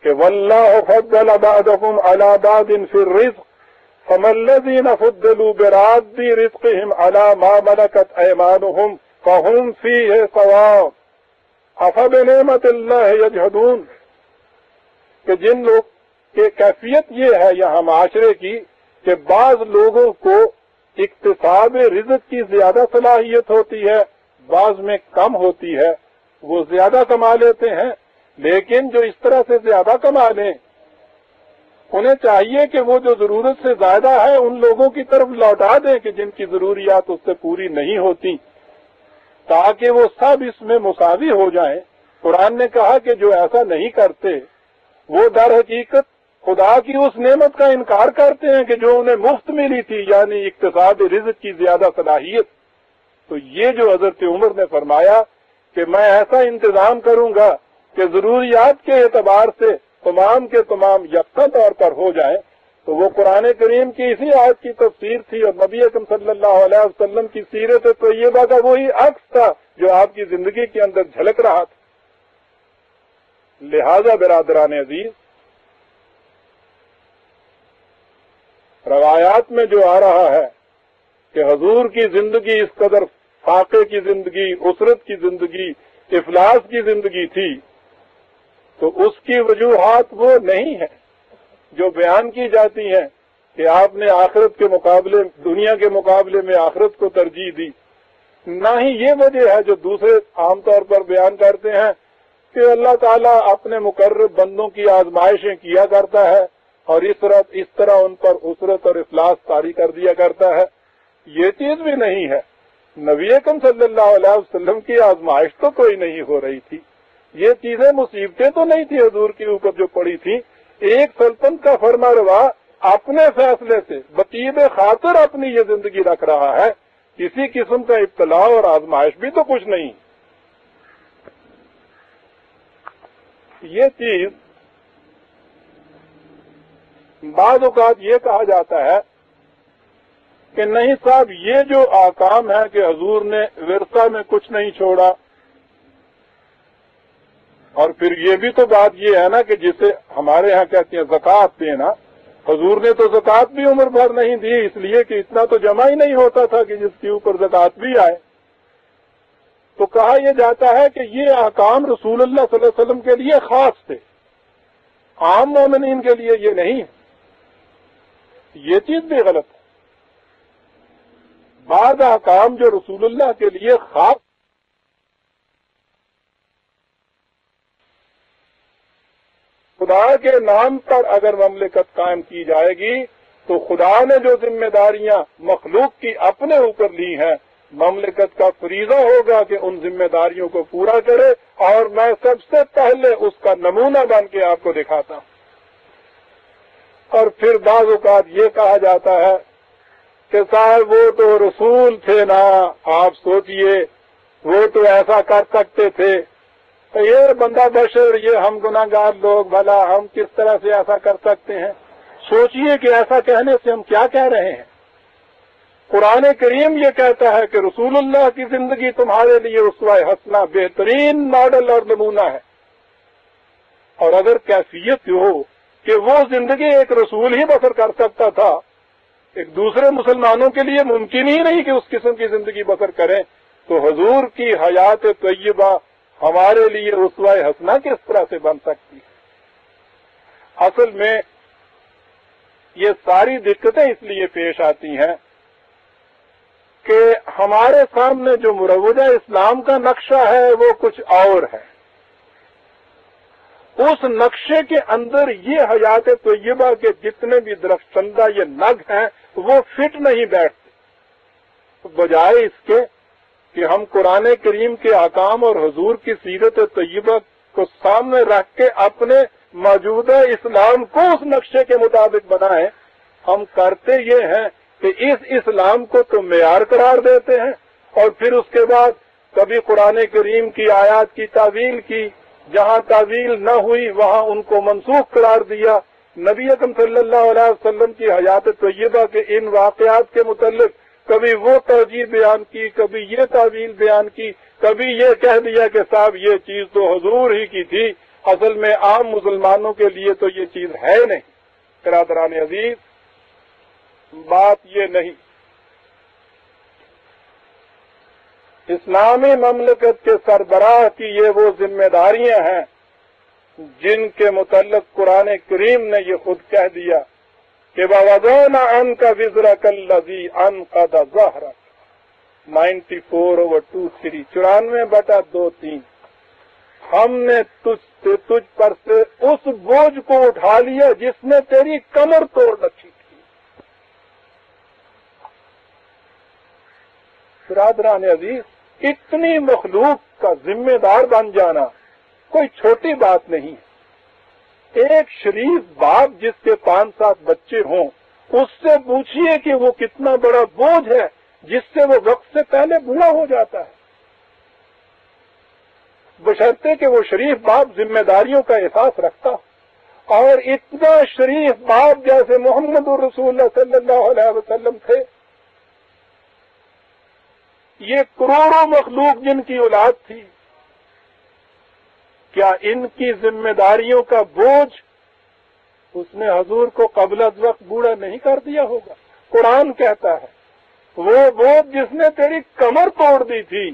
Speaker 1: کہ وَاللَّهُ فَضَّلَ بَعْضَكُمْ عَلَى بَعْضٍ فِي الرِّزْقِ فَمَا الَّذِينَ فُضِّلُوا بِرَادِّ رِزْقِهِمْ عَلَى مَا مَلَكَتْ أَيْمَانُهُمْ فَهُمْ فِيهِ سَوَاءٌ أَفَبِنِعْمَةِ اللَّهِ يَجْحَدُونَ کہ جن لوگ کی کیفیت یہ ہے یہاں معاشرے کی کہ بعض لوگوں کو اکتساب رزق کی زیادہ صلاحیت ہوتی ہے، بعض میں کم ہوتی ہے، وہ زیادہ کما لیتے ہیں، لیکن جو اس طرح سے زیادہ کما لیں انہیں چاہیے کہ وہ جو ضرورت سے زیادہ ہے ان لوگوں کی طرف لوٹا دیں کہ جن کی ضروریات اس سے پوری نہیں ہوتی، تاکہ وہ سب اس میں مساوی ہو جائیں۔ قرآن نے کہا کہ جو ایسا نہیں کرتے وہ در حقیقت خدا کی اس نعمت کا انکار کرتے ہیں کہ جو انہیں مفت ملی تھی، یعنی اقتصاد رزق کی زیادہ صلاحیت۔ تو یہ جو حضرت عمر نے فرمایا کہ میں ایسا انتظام کروں گا کہ ضروریات کے اعتبار سے تمام کے تمام یکساں طور پر ہو جائیں، تو وہ قرآن کریم کی اسی آیت کی تفسیر تھی اور نبی اکرم صلی اللہ علیہ وسلم کی سیرت طیبہ کا وہی عکس تھا جو آپ کی زندگی کے اندر جھلک رہا تھا۔ لہذا برادران عزیز، روایات میں جو آ رہا ہے کہ حضور کی زندگی اس قدر فاقے کی زندگی، اسرت کی زندگی، افلاس کی زندگی تھی، تو اس کی وجوہات وہ نہیں ہیں جو بیان کی جاتی ہیں کہ آپ نے آخرت کے مقابلے، دنیا کے مقابلے میں آخرت کو ترجیح دی، نہ ہی یہ وجہ ہے جو دوسرے عام طور پر بیان کرتے ہیں کہ اللہ تعالیٰ اپنے مقرب بندوں کی آزمائشیں کیا کرتا ہے اور اس طرح ان پر اسرت اور افلاس طاری کر دیا کرتا ہے۔ یہ چیز بھی نہیں ہے۔ نبی اکرم صلی اللہ علیہ وسلم کی آزمائش تو کوئی نہیں ہو رہی تھی، یہ چیزیں مصیبتیں تو نہیں تھی حضور کے اوپر جو پڑی تھی۔ ایک سلطنت کا فرما روا اپنے فیصلے سے بطیب خاطر اپنی یہ زندگی رکھ رہا ہے، کسی قسم کا ابتلاء اور آزمائش بھی تو کچھ نہیں۔ یہ چیز بعض اوقات یہ کہا جاتا ہے کہ نہیں صاحب، یہ جو آکام ہے کہ حضور نے ورثہ میں کچھ نہیں چھوڑا، اور پھر یہ بھی تو بات یہ ہے نا کہ جسے ہمارے ہاں کہتے ہیں زکوٰۃ دینا، حضور نے تو زکوٰۃ بھی عمر بھر نہیں دی، اس لیے کہ اتنا تو جمع ہی نہیں ہوتا تھا کہ جس کے اوپر زکوٰۃ بھی آئے۔ تو کہا یہ جاتا ہے کہ یہ احکام رسول اللہ صلی اللہ علیہ وسلم کے لیے خاص تھے، عام مومنین کے لیے یہ نہیں ہے۔ یہ چیز بھی غلط ہے۔ بعض احکام جو رسول اللہ کے لیے خاص، خدا کے نام پر اگر مملکت قائم کی جائے گی تو خدا نے جو ذمہ داریاں مخلوق کی اپنے اوپر لی ہیں، مملکت کا فریضہ ہوگا کہ ان ذمہ داریوں کو پورا کرے، اور میں سب سے پہلے اس کا نمونہ بن کے آپ کو دکھاتا ہوں۔ اور پھر بعض اوقات یہ کہا جاتا ہے کہ صاحب وہ تو رسول تھے نا، آپ سوچئے وہ تو ایسا کر سکتے تھے، یہ بندہ بشر، یہ ہم گناہگار لوگ، بھلا ہم کس طرح سے ایسا کر سکتے ہیں؟ سوچئے کہ ایسا کہنے سے ہم کیا کہہ رہے ہیں۔ قرآن کریم یہ کہتا ہے کہ رسول اللہ کی زندگی تمہارے لیے اسوہ حسنہ، بہترین ماڈل اور نمونہ ہے۔ اور اگر کیفیت ہو کہ وہ زندگی ایک رسول ہی بسر کر سکتا تھا، ایک دوسرے مسلمانوں کے لیے ممکن ہی نہیں کہ اس قسم کی زندگی بسر کریں، تو حضور کی حیات طیبہ ہمارے لیے اسوہ حسنہ کس طرح سے بن سکتی ہے؟ اصل میں یہ ساری دقتیں اس لیے پیش آتی ہیں کہ ہمارے سامنے جو مروجہ اسلام کا نقشہ ہے وہ کچھ اور ہے۔ اس نقشے کے اندر یہ حیات طیبہ کے جتنے بھی درخشندہ یہ نگ ہیں وہ فٹ نہیں بیٹھتے، بجائے اس کے کہ ہم قرآن کریم کے احکام اور حضور کی سیرت طیبہ کو سامنے رکھ کے اپنے موجودہ اسلام کو اس نقشے کے مطابق بنائیں، ہم کرتے یہ ہیں کہ اس اسلام کو تو معیار قرار دیتے ہیں، اور پھر اس کے بعد کبھی قرآن کریم کی آیات کی تعویل کی، جہاں تعویل نہ ہوئی وہاں ان کو منسوخ قرار دیا، نبی اکرم صلی اللہ علیہ وسلم کی حیات طیبہ کے ان واقعات کے متعلق کبھی وہ ترجیح بیان کی، کبھی یہ تعویل بیان کی، کبھی یہ کہہ دیا کہ صاحب یہ چیز تو حضور ہی کی تھی، اصل میں عام مسلمانوں کے لیے تو یہ چیز ہے نہیں۔ برادران عزیز، بات یہ نہیں۔ اسلامی مملکت کے سربراہ کی یہ وہ ذمہ داریاں ہیں جن کے متعلق قرآن کریم نے یہ خود کہہ دیا کہ وَوَضَعْنَا عَنْكَ وِزْرَكَ الَّذِي أَنقَضَ ظَهْرَكَ 94/23 94/2-3 ہم نے تجھ پر سے اس بوجھ کو اٹھا لیا جس نے تیری کمر توڑ رکھی تھی۔ برادران عزیز، اتنی مخلوق کا ذمہ دار بن جانا کوئی چھوٹی بات نہیں ہے۔ ایک شریف باپ جس کے 5-7 بچے ہوں، اس سے پوچھئے کہ وہ کتنا بڑا بوجھ ہے جس سے وہ وقت سے پہلے بوڑھا ہو جاتا ہے، بشرطے کہ وہ شریف باپ ذمہ داریوں کا احساس رکھتا ہو۔ اور اتنا شریف باپ جیسے محمد رسول اللہ صلی اللہ علیہ وسلم تھے، یہ کروڑوں مخلوق جن کی اولاد تھی، کیا ان کی ذمہ داریوں کا بوجھ اس نے حضور کو قبل از وقت بوڑھا نہیں کر دیا ہوگا؟ قرآن کہتا ہے وہ بوجھ جس نے تیری کمر توڑ دی تھی،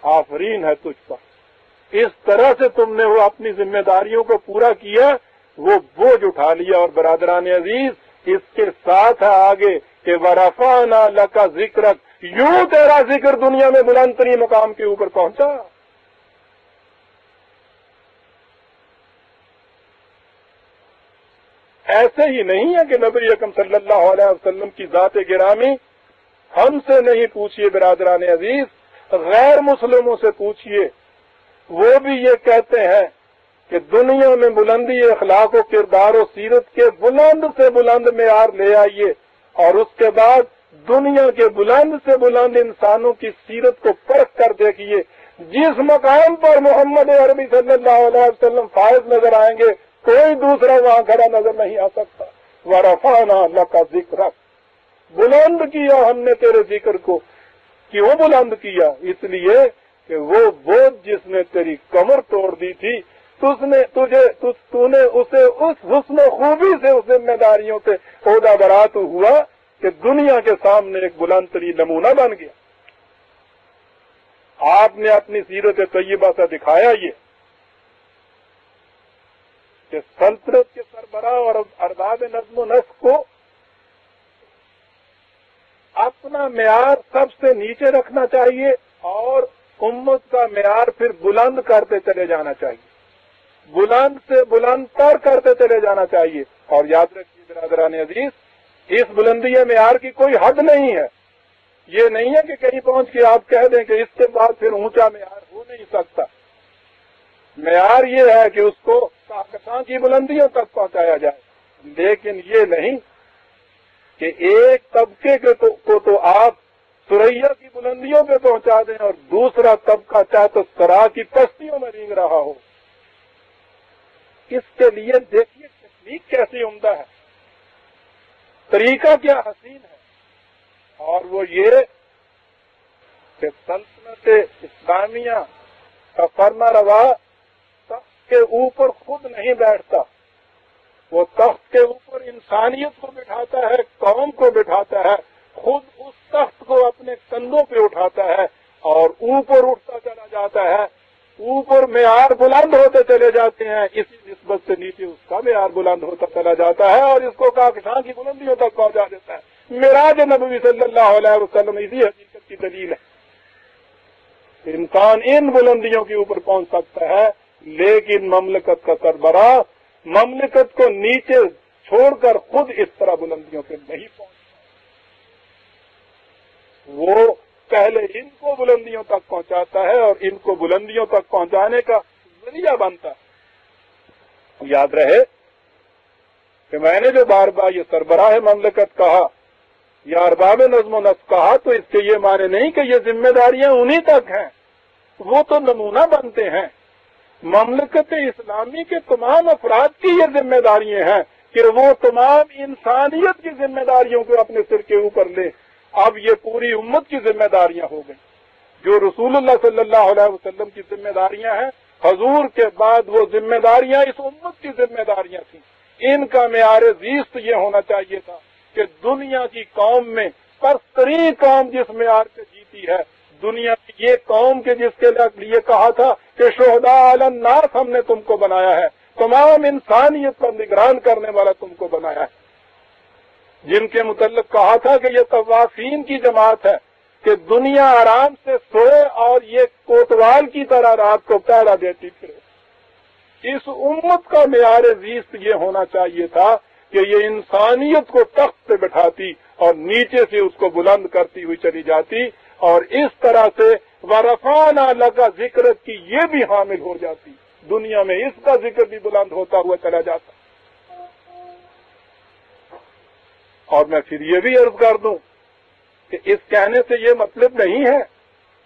Speaker 1: آفرین ہے تجھ پر، اس طرح سے تم نے وہ اپنی ذمہ داریوں کو پورا کیا، وہ بوجھ اٹھا لیا۔ اور برادران عزیز، اس کے ساتھ ہے آگے کہ وَرَفَعْنَا لَكَ ذِكْرَكَ، یوں تیرا ذکر دنیا میں بلند ترین مقام کے اوپر پہنچا۔ ایسے ہی نہیں ہے کہ نبی اکرم صلی اللہ علیہ وسلم کی ذات گرامی ہم سے نہیں پوچھئے برادران عزیز، غیر مسلموں سے پوچھئے، وہ بھی یہ کہتے ہیں کہ دنیا میں بلندی اخلاق و کردار و سیرت کے بلند سے بلند معیار لے آئیے، اور اس کے بعد دنیا کے بلند سے بلند انسانوں کی سیرت کو پرکھ کر دیکھیے، جس مقام پر محمد عربی صلی اللہ علیہ وسلم فائز نظر آئیں گے، کوئی دوسرا وہاں کھڑا نظر نہیں آ سکتا۔ وَرَفَعْنَا لَكَ ذِكْرَكَ، بلند کیا ہم نے تیرے ذکر کو۔ کیوں بلند کیا؟ اس لیے کہ وہ بوجھ جس نے تیری کمر توڑ دی تھی، تو نے اسے اس حسن و خوبی سے اس ذمہ داریوں سے عہدہ برات ہوا کہ دنیا کے سامنے ایک بلند ترین نمونہ بن گیا۔ آپ نے اپنی سیرت طیبہ سے دکھایا یہ کہ سلطنت کے سربراہ اور ارباب نظم و نسق کو اپنا معیار سب سے نیچے رکھنا چاہیے اور امت کا معیار پھر بلند کرتے چلے جانا چاہیے، بلند سے بلند تر کرتے چلے جانا چاہیے۔ اور یاد رکھیے برادران عزیز، اس بلندی معیار کی کوئی حد نہیں ہے۔ یہ نہیں ہے کہ کہیں پہنچ کے آپ کہہ دیں کہ اس کے بعد پھر اونچا معیار ہو نہیں سکتا۔ معیار یہ ہے کہ اس کو کہکشاں کی بلندیوں تک پہنچایا جائے، لیکن یہ نہیں کہ ایک طبقے کو تو آپ سریا کی بلندیوں پہ پہنچا دیں اور دوسرا طبقہ چاہے تو سرا کی پستیوں میں رینگ رہا ہو۔ اس کے لیے دیکھیے تکنیک کیسی عمدہ ہے، طریقہ کیا حسین ہے، اور وہ یہ کہ سلطنت اسلامیہ کا فرما روا تخت کے اوپر خود نہیں بیٹھتا، وہ تخت کے اوپر انسانیت کو بٹھاتا ہے، قوم کو بٹھاتا ہے، خود اس تخت کو اپنے کندھوں پہ اٹھاتا ہے اور اوپر اٹھتا چلا جاتا ہے، اوپر معیار بلند ہوتے چلے جاتے ہیں، اسی نسبت سے نیچے اس کا معیار بلند ہوتا چلا جاتا ہے اور اس کو کہکشاں کی بلندیوں تک پہنچا دیتا ہے۔ معراج نبوی صلی اللہ علیہ وسلم اسی حقیقت کی دلیل ہے۔ انسان ان بلندیوں کے اوپر پہنچ سکتا ہے، لیکن مملکت کا سربراہ مملکت کو نیچے چھوڑ کر خود اس طرح بلندیوں پہ نہیں پہنچتا، وہ پہلے ان کو بلندیوں تک پہنچاتا ہے اور ان کو بلندیوں تک پہنچانے کا ذریعہ بنتا ہے۔ یاد رہے کہ میں نے جو بار بار یہ سربراہ مملکت کہا یا ارباب نظم و نسق کہا، تو اس کے یہ معنی نہیں کہ یہ ذمہ داریاں انہی تک ہیں، وہ تو نمونہ بنتے ہیں، مملکت اسلامی کے تمام افراد کی یہ ذمہ داریاں ہیں کہ وہ تمام انسانیت کی ذمہ داریوں کو اپنے سر کے اوپر لے. اب یہ پوری امت کی ذمہ داریاں ہو گئی. جو رسول اللہ صلی اللہ علیہ وسلم کی ذمہ داریاں ہیں، حضور کے بعد وہ ذمہ داریاں اس امت کی ذمہ داریاں تھیں. ان کا معیار زیست یہ ہونا چاہیے تھا کہ دنیا کی قوم میں پرترین قوم جس معیار سے جیتی ہے، دنیا کی یہ قوم کے جس کے لیے کہا تھا کہ شہداء علی الناس ہم نے تم کو بنایا ہے، تمام انسانیت پر نگران کرنے والا تم کو بنایا ہے، جن کے متعلق کہا تھا کہ یہ طوافین کی جماعت ہے کہ دنیا آرام سے سوئے اور یہ کوتوال کی طرح رات کو پہرا دیتی پھرے. اس امت کا معیار زیست یہ ہونا چاہیے تھا کہ یہ انسانیت کو تخت پہ بٹھاتی اور نیچے سے اس کو بلند کرتی ہوئی چلی جاتی، اور اس طرح سے وَرَفَعْنَا لَكَ ذِكْرَكَ کی یہ بھی حامل ہو جاتی، دنیا میں اس کا ذکر بھی بلند ہوتا ہوا چلا جاتا. اور میں پھر یہ بھی عرض کر دوں کہ اس کہنے سے یہ مطلب نہیں ہے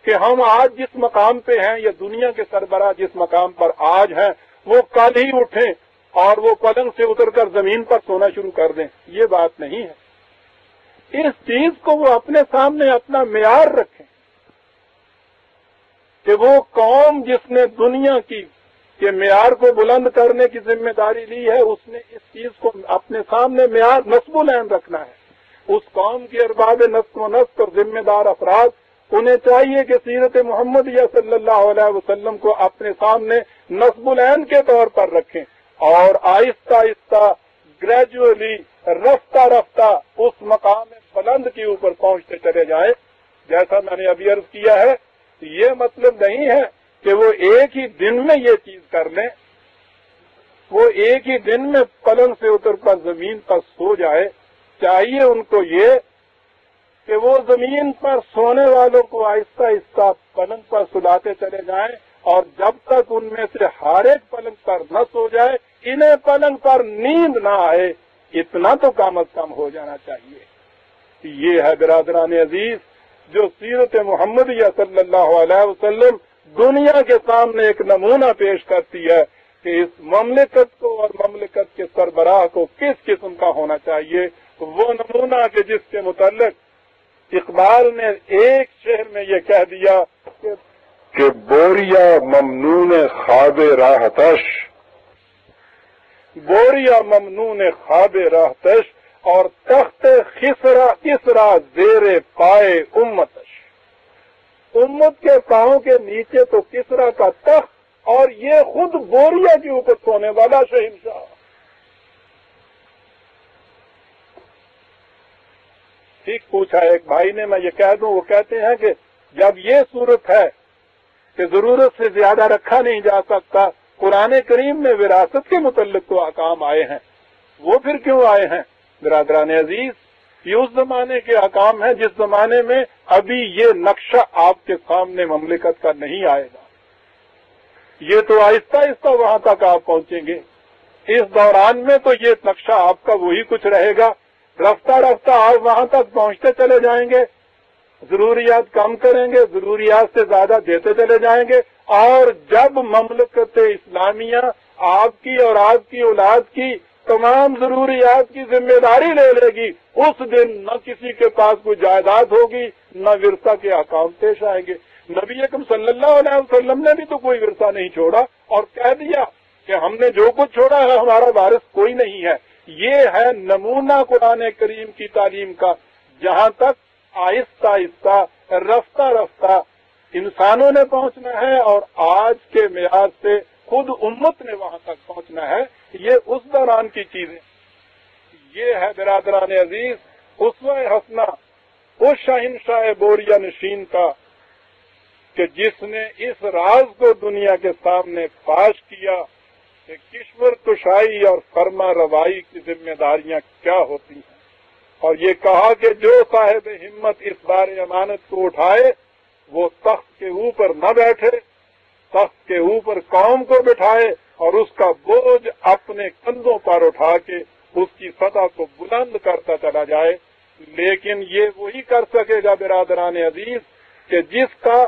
Speaker 1: کہ ہم آج جس مقام پہ ہیں یا دنیا کے سربراہ جس مقام پر آج ہیں وہ کل ہی اٹھیں اور وہ پلنگ سے اتر کر زمین پر سونا شروع کر دیں. یہ بات نہیں ہے. اس چیز کو وہ اپنے سامنے اپنا معیار رکھیں کہ وہ قوم جس نے دنیا کی کہ معیار کو بلند کرنے کی ذمہ داری لی ہے، اس نے اس چیز کو اپنے سامنے معیار نصب العین رکھنا ہے. اس قوم کے ارباب نسل و نسق اور ذمہ دار افراد انہیں چاہیے کہ سیرت محمدیہ صلی اللہ علیہ وسلم کو اپنے سامنے نصب العین کے طور پر رکھیں اور آہستہ آہستہ گریجولی رفتہ رفتہ اس مقام بلند کے اوپر پہنچتے چلے جائیں. جیسا میں نے ابھی عرض کیا ہے، یہ مطلب نہیں ہے کہ وہ ایک ہی دن میں یہ چیز کر لیں، وہ ایک ہی دن میں پلنگ سے اتر کر زمین پر سو جائے. چاہیے ان کو یہ کہ وہ زمین پر سونے والوں کو آہستہ آہستہ پلنگ پر سلاتے چلے جائیں، اور جب تک ان میں سے ہر ایک پلنگ پر نہ سو جائے، انہیں پلنگ پر نیند نہ آئے، اتنا تو کم از کم ہو جانا چاہیے. یہ ہے برادران عزیز جو سیرت محمدیہ صلی اللہ علیہ وسلم دنیا کے سامنے ایک نمونہ پیش کرتی ہے کہ اس مملکت کو اور مملکت کے سربراہ کو کس قسم کا ہونا چاہیے. وہ نمونہ کہ جس کے متعلق اقبال نے ایک شعر میں یہ کہہ دیا
Speaker 3: کہ بوریا ممنون خواب راہتش،
Speaker 1: بوریا ممنون خواب راہتش اور تخت اسرا زیر پائے امتش. امت کے پاؤں کے نیچے تو کسرا کا تخت اور یہ خود بوریا کے اوپر سونے والا شہنشاہ. ٹھیک پوچھا ایک بھائی نے، میں یہ کہہ دوں، وہ کہتے ہیں کہ جب یہ صورت ہے کہ ضرورت سے زیادہ رکھا نہیں جا سکتا، قرآن کریم میں وراثت کے متعلق تو احکام آئے ہیں، وہ پھر کیوں آئے ہیں؟ برادران عزیز، یہ اس زمانے کے احکام ہیں جس زمانے میں ابھی یہ نقشہ آپ کے سامنے مملکت کا نہیں آئے گا. یہ تو آہستہ آہستہ وہاں تک آپ پہنچیں گے. اس دوران میں تو یہ نقشہ آپ کا وہی کچھ رہے گا. رفتہ رفتہ آپ وہاں تک پہنچتے چلے جائیں گے، ضروریات کم کریں گے، ضروریات سے زیادہ دیتے چلے جائیں گے، اور جب مملکت اسلامیہ آپ کی اور آپ کی اولاد کی تمام ضروریات کی ذمہ داری لے لے گی، اس دن نہ کسی کے پاس کوئی جائیداد ہوگی، نہ ورثہ کے احکام پیش آئیں گے. نبی اکرم صلی اللہ علیہ وسلم نے بھی تو کوئی ورثہ نہیں چھوڑا اور کہہ دیا کہ ہم نے جو کچھ چھوڑا ہے ہمارا وارث کوئی نہیں ہے. یہ ہے نمونہ قرآن کریم کی تعلیم کا، جہاں تک آہستہ آہستہ رفتہ رفتہ انسانوں نے پہنچنا ہے اور آج کے معیار سے خود امت نے وہاں تک پہنچنا ہے. یہ اس دوران کی چیزیں. یہ ہے برادران عزیز اسوہ حسنہ اس شہنشاہ بوریا نشین کا کہ جس نے اس راز کو دنیا کے سامنے فاش کیا کہ کشور کشائی اور فرما روائی کی ذمہ داریاں کیا ہوتی ہیں، اور یہ کہا کہ جو صاحب ہمت اس بار امانت کو اٹھائے وہ تخت کے اوپر نہ بیٹھے، تخت کے اوپر قوم کو بٹھائے اور اس کا بوجھ اپنے کندھوں پر اٹھا کے اس کی سطح کو بلند کرتا چلا جائے. لیکن یہ وہی کر سکے گا برادران عزیز کہ جس کا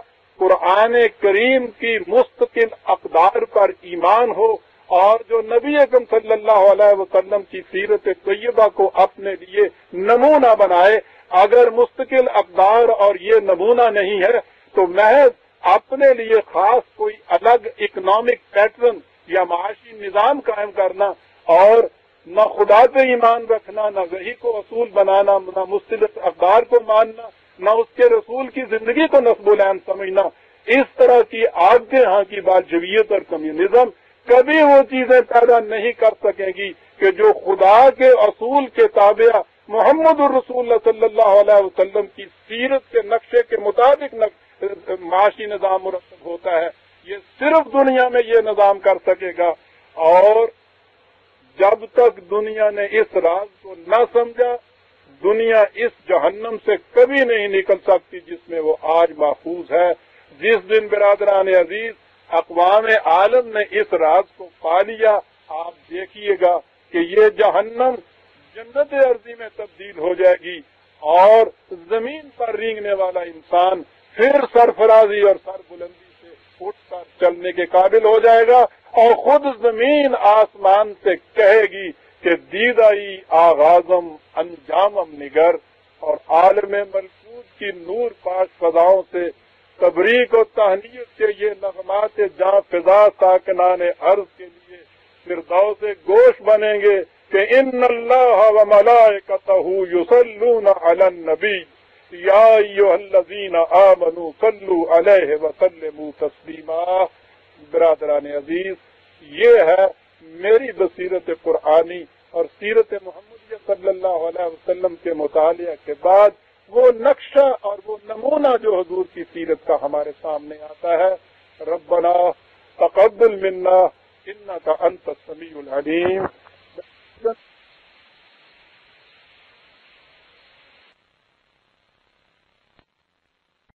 Speaker 1: قرآن کریم کی مستقل اقدار پر ایمان ہو اور جو نبی اکرم صلی اللہ علیہ وسلم کی سیرت طیبہ کو اپنے لیے نمونہ بنائے. اگر مستقل اقدار اور یہ نمونہ نہیں ہے تو محض اپنے لیے خاص کوئی الگ اکنامک پیٹرن یا معاشی نظام قائم کرنا اور نہ خدا پہ ایمان رکھنا، نہ وحی کو اصول بنانا، نہ مستقل اقدار کو ماننا، نہ اس کے رسول کی زندگی کو نصب العین سمجھنا، اس طرح کی آگے ہاں کی باجویت اور کمیونزم کبھی وہ چیزیں پیدا نہیں کر سکیں گی کہ جو خدا کے اصول کے تابع محمد الرسول اللہ صلی اللہ علیہ وسلم کی سیرت کے نقشے کے مطابق معاشی نظام مرتب ہوتا ہے. یہ صرف دنیا میں یہ نظام کر سکے گا، اور جب تک دنیا نے اس راز کو نہ سمجھا دنیا اس جہنم سے کبھی نہیں نکل سکتی جس میں وہ آج محفوظ ہے. جس دن برادران عزیز اقوام عالم نے اس راز کو پا لیا، آپ دیکھیے گا کہ یہ جہنم جنت ارضی میں تبدیل ہو جائے گی اور زمین پر رینگنے والا انسان پھر سرفرازی اور سر بلندی سے اٹھ کر چلنے کے قابل ہو جائے گا، اور خود زمین آسمان سے کہے گی کہ دیدائی آغازم انجامم نگر، اور عالم ملکوت کی نور پاش فضاؤں سے تبریک و تہنیت کے یہ نغمات جاں فضا ساکنان عرض کے لیے فردوس گوش بنیں گے کہ ان اللہ و ملائکتہ یصلون علی النبی یا ایھا الذین آمنوا صلوا علیہ وسلموا تسلیما. برادران عزیز، یہ ہے میری بصیرت قرآنی اور سیرت محمدیہ صلی اللہ علیہ وسلم کے مطالعہ کے بعد وہ نقشہ اور وہ نمونہ جو حضور کی سیرت کا ہمارے سامنے آتا ہے. ربنا تقبل منا انک انت السمیع العلیم.